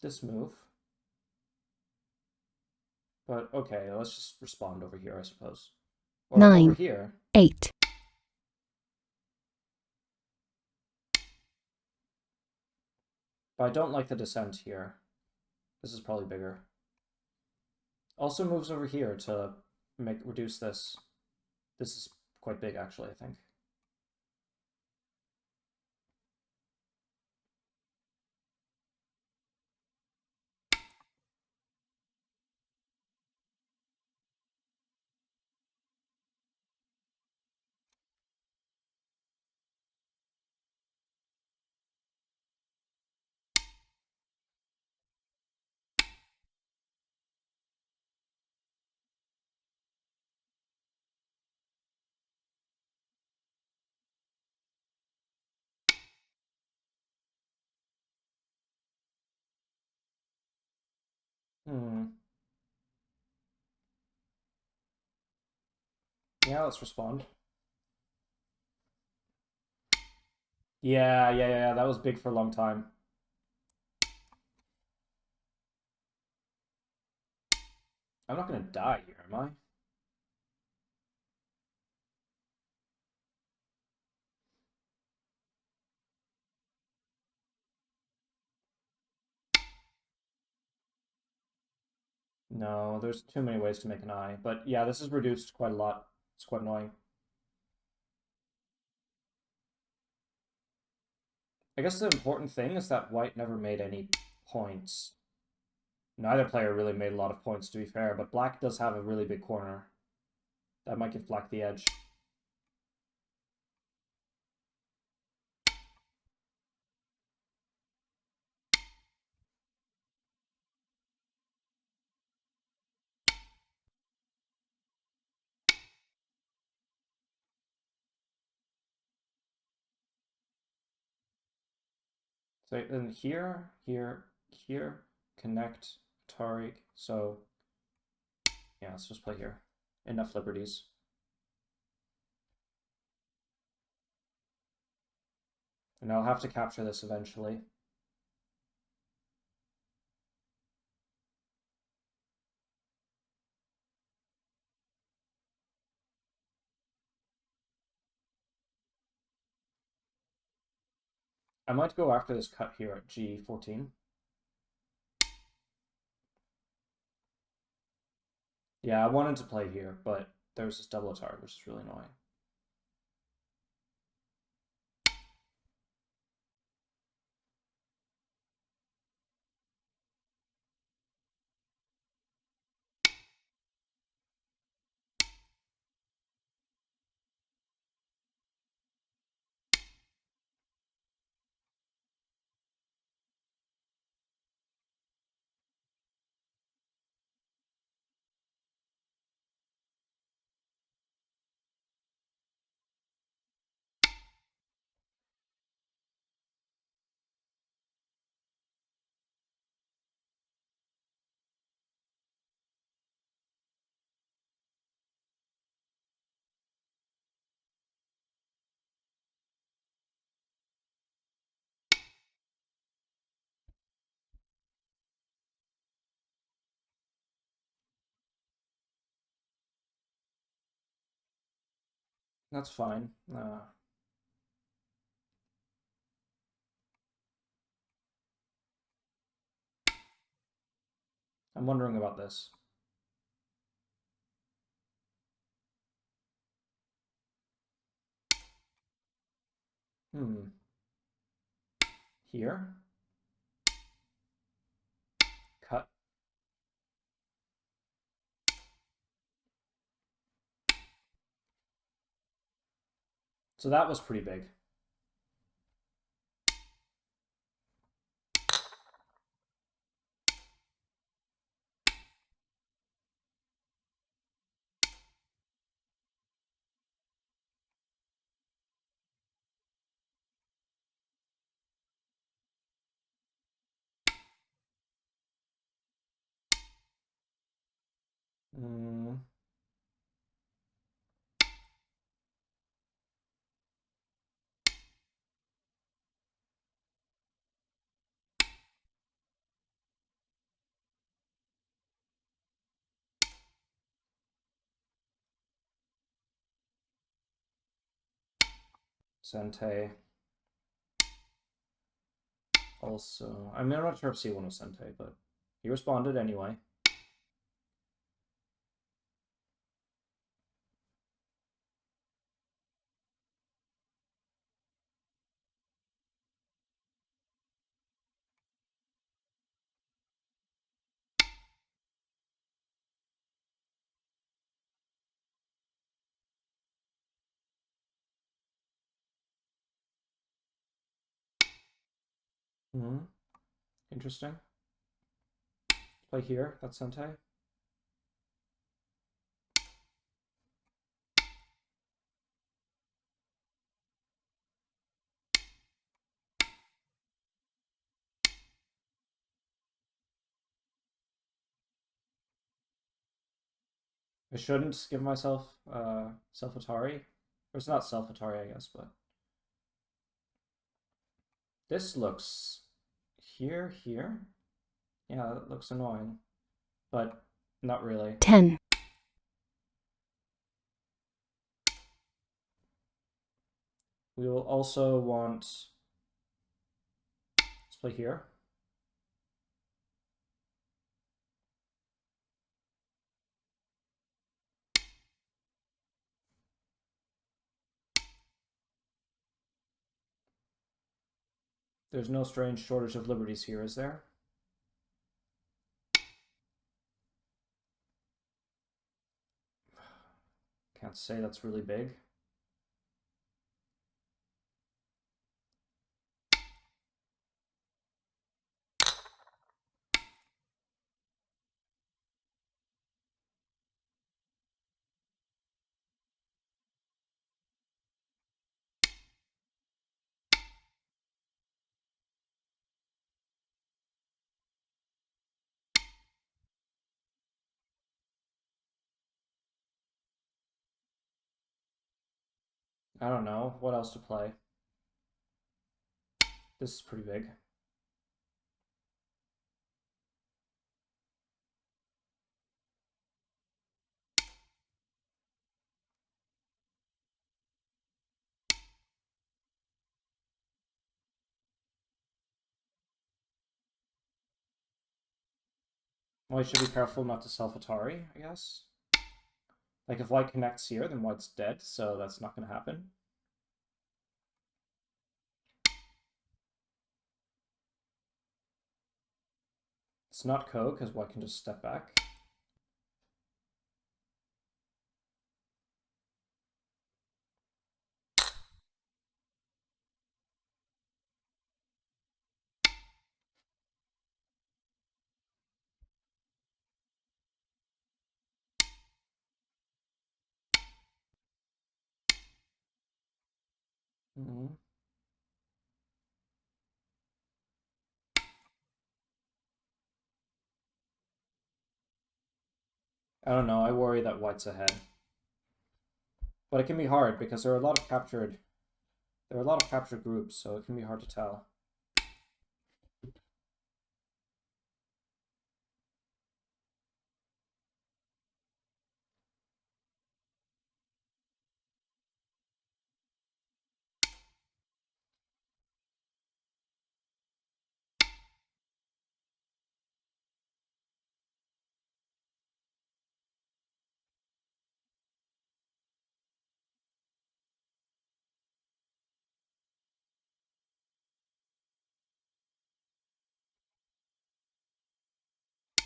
Speaker 1: This move. But okay, let's just respond over here, I suppose. Or
Speaker 2: 9,
Speaker 1: over here.
Speaker 2: 8.
Speaker 1: But I don't like the descent here. This is probably bigger. Also moves over here to reduce this. This is quite big, actually, I think. Yeah, let's respond. Yeah, that was big for a long time. I'm not gonna die here, am I? No, there's too many ways to make an eye. But yeah, this is reduced quite a lot. It's quite annoying. I guess the important thing is that White never made any points. Neither player really made a lot of points, to be fair, but Black does have a really big corner. That might give Black the edge. So then here, connect, Tariq. So yeah, let's just play here. Enough liberties. And I'll have to capture this eventually. I might go after this cut here at G14. Yeah, I wanted to play here, but there's this double attack, which is really annoying. That's fine. I'm wondering about this. Here. Cut. So that was pretty big. Mm. Sente. Also, I mean, I'm not sure if C1 was Sente, but he responded anyway. Interesting. Play here, that's Sente. I shouldn't give myself self-Atari. Or it's not self-Atari, I guess, but this looks here. Yeah, that looks annoying, but not really.
Speaker 2: 10.
Speaker 1: We will also want, let's play here. There's no strange shortage of liberties here, is there? Can't say that's really big. I don't know. What else to play? This is pretty big. Well, I should be careful not to self-Atari, I guess. Like, if white connects here, then white's dead, so that's not going to happen. It's not Ko, because white can just step back. I don't know, I worry that white's ahead. But it can be hard, because there are a lot of captured groups, so it can be hard to tell.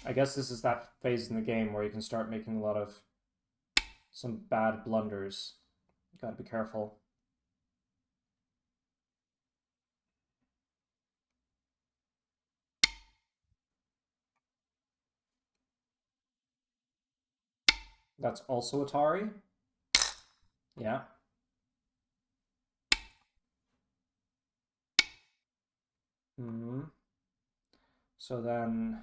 Speaker 1: I guess this is that phase in the game where you can start making a lot of some bad blunders. You gotta be careful. That's also Atari. Yeah. So then,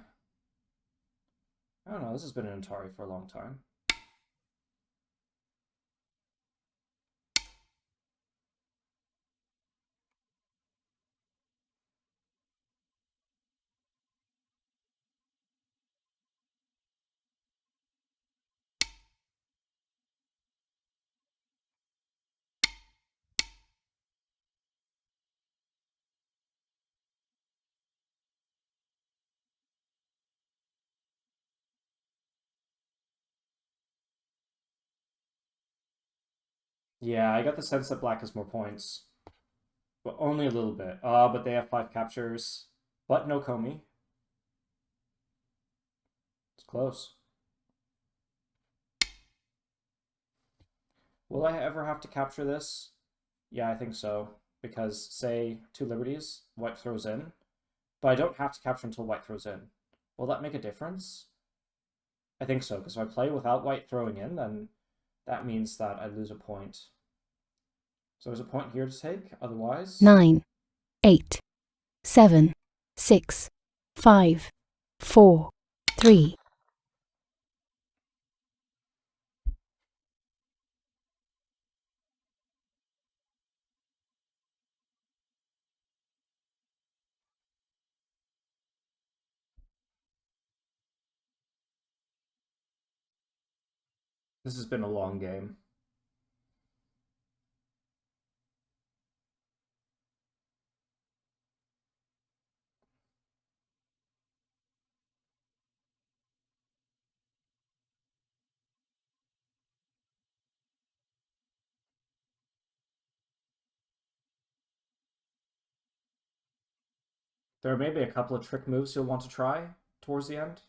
Speaker 1: I don't know, this has been an Atari for a long time. Yeah, I got the sense that black has more points, but only a little bit. But they have 5 captures, but no Komi. It's close. Will I ever have to capture this? Yeah, I think so. Because, say, 2 liberties, white throws in, but I don't have to capture until white throws in. Will that make a difference? I think so, because if I play without white throwing in, then that means that I lose a point. So there's a point here to take, otherwise...
Speaker 2: 9, 8, 7, 6, 5, 4, 3.
Speaker 1: This has been a long game. There may be a couple of trick moves you'll want to try towards the end.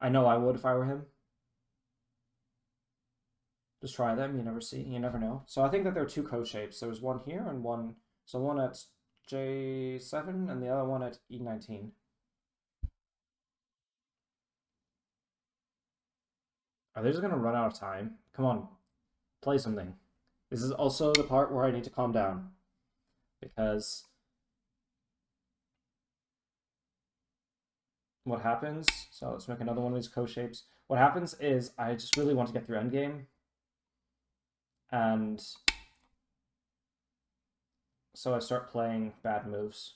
Speaker 1: I know I would if I were him. Just try them, you never know. So I think that there are 2 code shapes. There's one here and one, so one at J7 and the other one at E19. Are they just gonna run out of time? Come on, play something. This is also the part where I need to calm down. Because what happens, so let's make another one of these code shapes. What happens is I just really want to get through endgame. And so I start playing bad moves.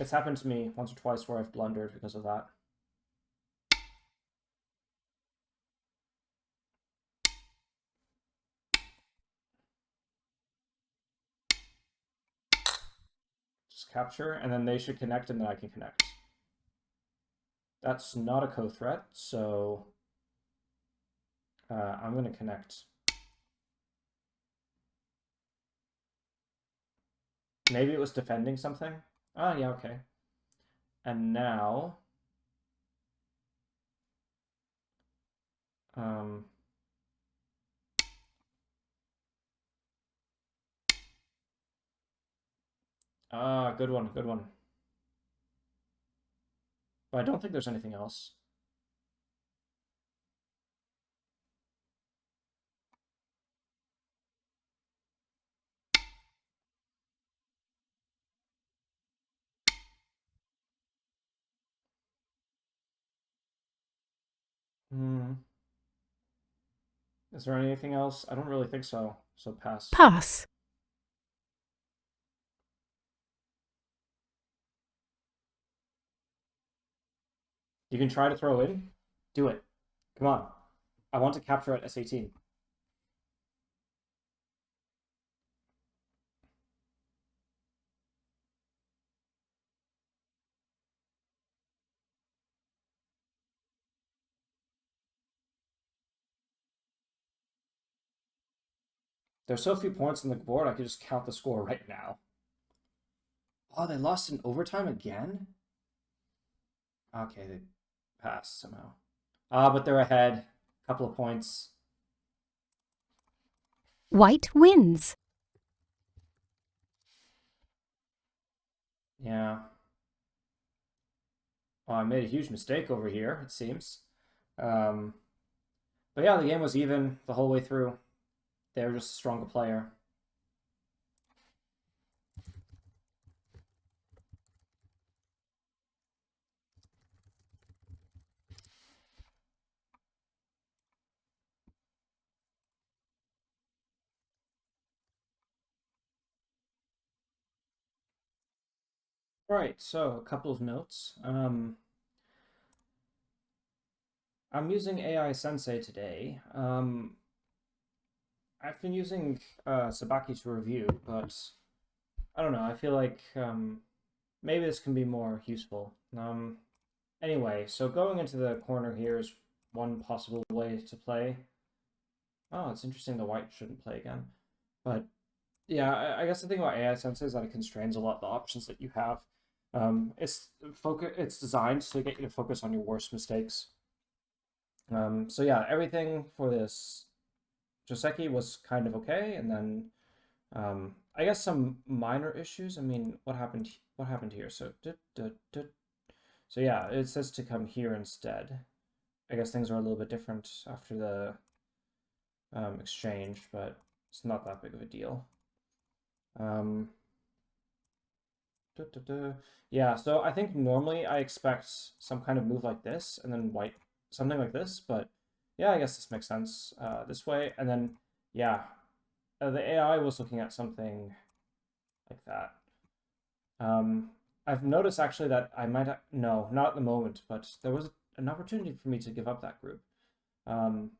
Speaker 1: It's happened to me once or twice where I've blundered because of that. Just capture, and then they should connect, and then I can connect. That's not a co-threat, so I'm going to connect. Maybe it was defending something? Oh, yeah, okay. And now... good one, good one. But I don't think there's anything else. Is there anything else? I don't really think so. So pass.
Speaker 2: Pass.
Speaker 1: You can try to throw in. Do it. Come on. I want to capture at S18. There's so few points on the board, I could just count the score right now. Oh, they lost in overtime again? Okay, they passed somehow. But they're ahead. Couple of points.
Speaker 2: White wins.
Speaker 1: Yeah. Well, I made a huge mistake over here, it seems. Um, but yeah, the game was even the whole way through. They were just a stronger player. Right, so a couple of notes. I'm using AI Sensei today. I've been using Sabaki to review, but I don't know. I feel like maybe this can be more useful. Anyway, so going into the corner here is one possible way to play. Oh, it's interesting the white shouldn't play again. But yeah, I guess the thing about AI Sensei is that it constrains a lot the options that you have. It's designed to get you to focus on your worst mistakes. So yeah, everything for this Joseki was kind of okay, and then I guess some minor issues. I mean, what happened? What happened here? So, so yeah, it says to come here instead. I guess things are a little bit different after the exchange, but it's not that big of a deal. Um, yeah, so I think normally I expect some kind of move like this, and then white, something like this, but yeah, I guess this makes sense this way. And then, yeah, the AI was looking at something like that. I've noticed actually that I might no, not at the moment, but there was an opportunity for me to give up that group. Um,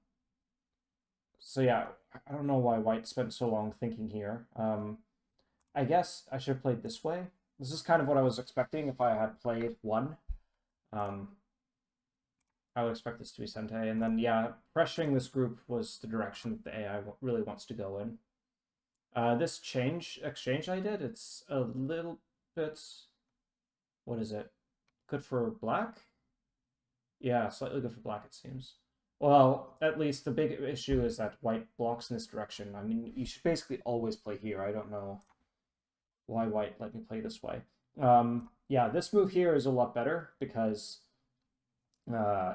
Speaker 1: so yeah, I don't know why White spent so long thinking here. I guess I should have played this way. This is kind of what I was expecting if I had played one. Um, I would expect this to be Sente, and then yeah, pressuring this group was the direction that the AI really wants to go in. This exchange I did, it's a little bit. What is it? Good for black? Yeah, slightly good for black, it seems. Well, at least the big issue is that white blocks in this direction. I mean, you should basically always play here. I don't know why white let me play this way. Yeah, this move here is a lot better because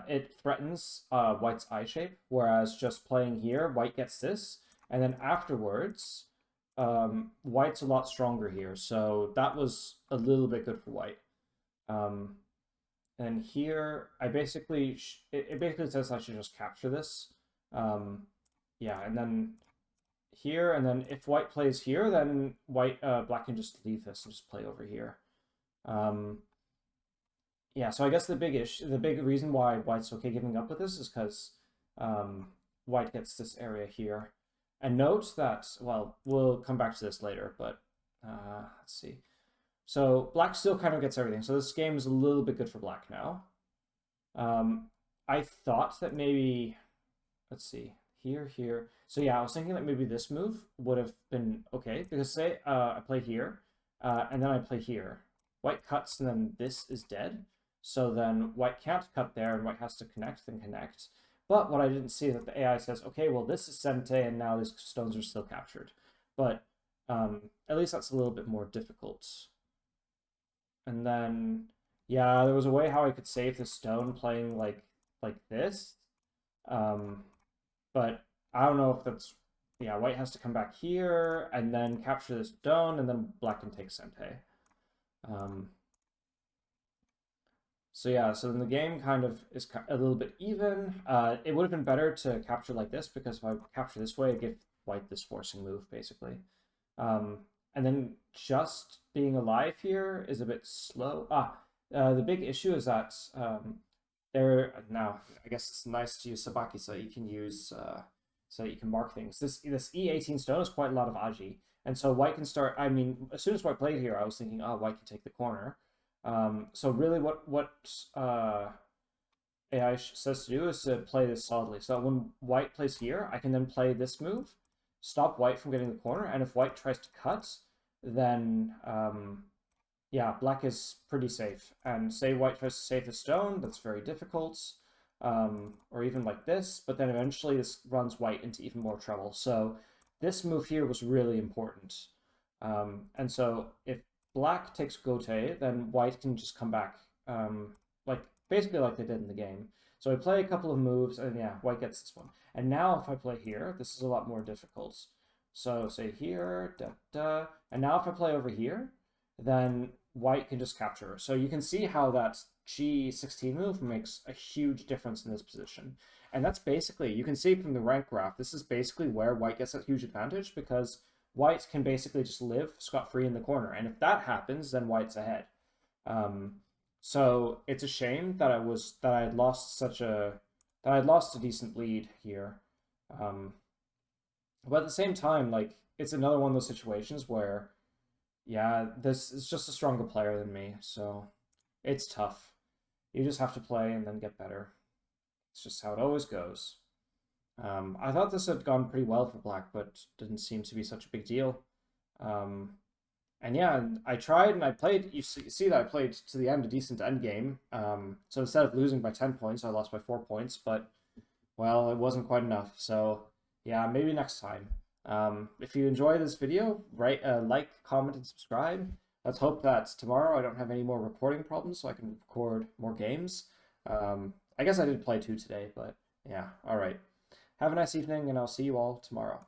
Speaker 1: it threatens white's eye shape, whereas just playing here, white gets this, and then afterwards, white's a lot stronger here. So that was a little bit good for white. Um, and here, I basically it basically says I should just capture this. Yeah, and then here, and then if white plays here, then black can just leave this and just play over here. Yeah, so I guess the big reason why white's okay giving up with this is because white gets this area here. And note that, well, we'll come back to this later, but let's see. So black still kind of gets everything. So this game is a little bit good for black now. I thought that maybe, let's see, here. So yeah, I was thinking that maybe this move would have been okay because say I play here, and then I play here. White cuts and then this is dead. So then white can't cut there and white has to connect, then connect. But what I didn't see is that the AI says, okay, well this is Sente and now these stones are still captured. But at least that's a little bit more difficult. And then yeah, there was a way how I could save the stone playing like this. Um, but I don't know if that's yeah, white has to come back here and then capture this stone and then black can take Sente. Um, so yeah, so then the game kind of is a little bit even. It would have been better to capture like this because if I capture this way, I give white this forcing move basically. Um, and then just being alive here is a bit slow. The big issue is that there now. I guess it's nice to use Sabaki so you can use so you can mark things. This E18 stone is quite a lot of Aji, and so white can start. I mean, as soon as white played here, I was thinking, oh, white can take the corner. So really, what AI says to do is to play this solidly. So when white plays here, I can then play this move, stop white from getting the corner, and if white tries to cut, then yeah, black is pretty safe. And say white tries to save the stone, that's very difficult. Or even like this, but then eventually this runs white into even more trouble. So this move here was really important. And so if black takes Gote, then white can just come back, like basically like they did in the game. So I play a couple of moves, and yeah, white gets this one. And now if I play here, this is a lot more difficult. So say here, da da, and now if I play over here, then white can just capture. So you can see how that G16 move makes a huge difference in this position. And that's basically, you can see from the rank graph, this is basically where white gets a huge advantage because white can basically just live scot-free in the corner. And if that happens, then white's ahead. So it's a shame that I had lost a decent lead here. But at the same time, like it's another one of those situations where, yeah, this is just a stronger player than me, so it's tough. You just have to play and then get better. It's just how it always goes. I thought this had gone pretty well for black, but didn't seem to be such a big deal. And yeah, I tried and I played. You see that I played to the end a decent end game. So instead of losing by 10 points, I lost by 4 points. But well, it wasn't quite enough. So yeah, maybe next time. If you enjoy this video, like, comment, and subscribe. Let's hope that tomorrow I don't have any more recording problems, so I can record more games. I guess I did play 2 today, but yeah, all right. Have a nice evening, and I'll see you all tomorrow.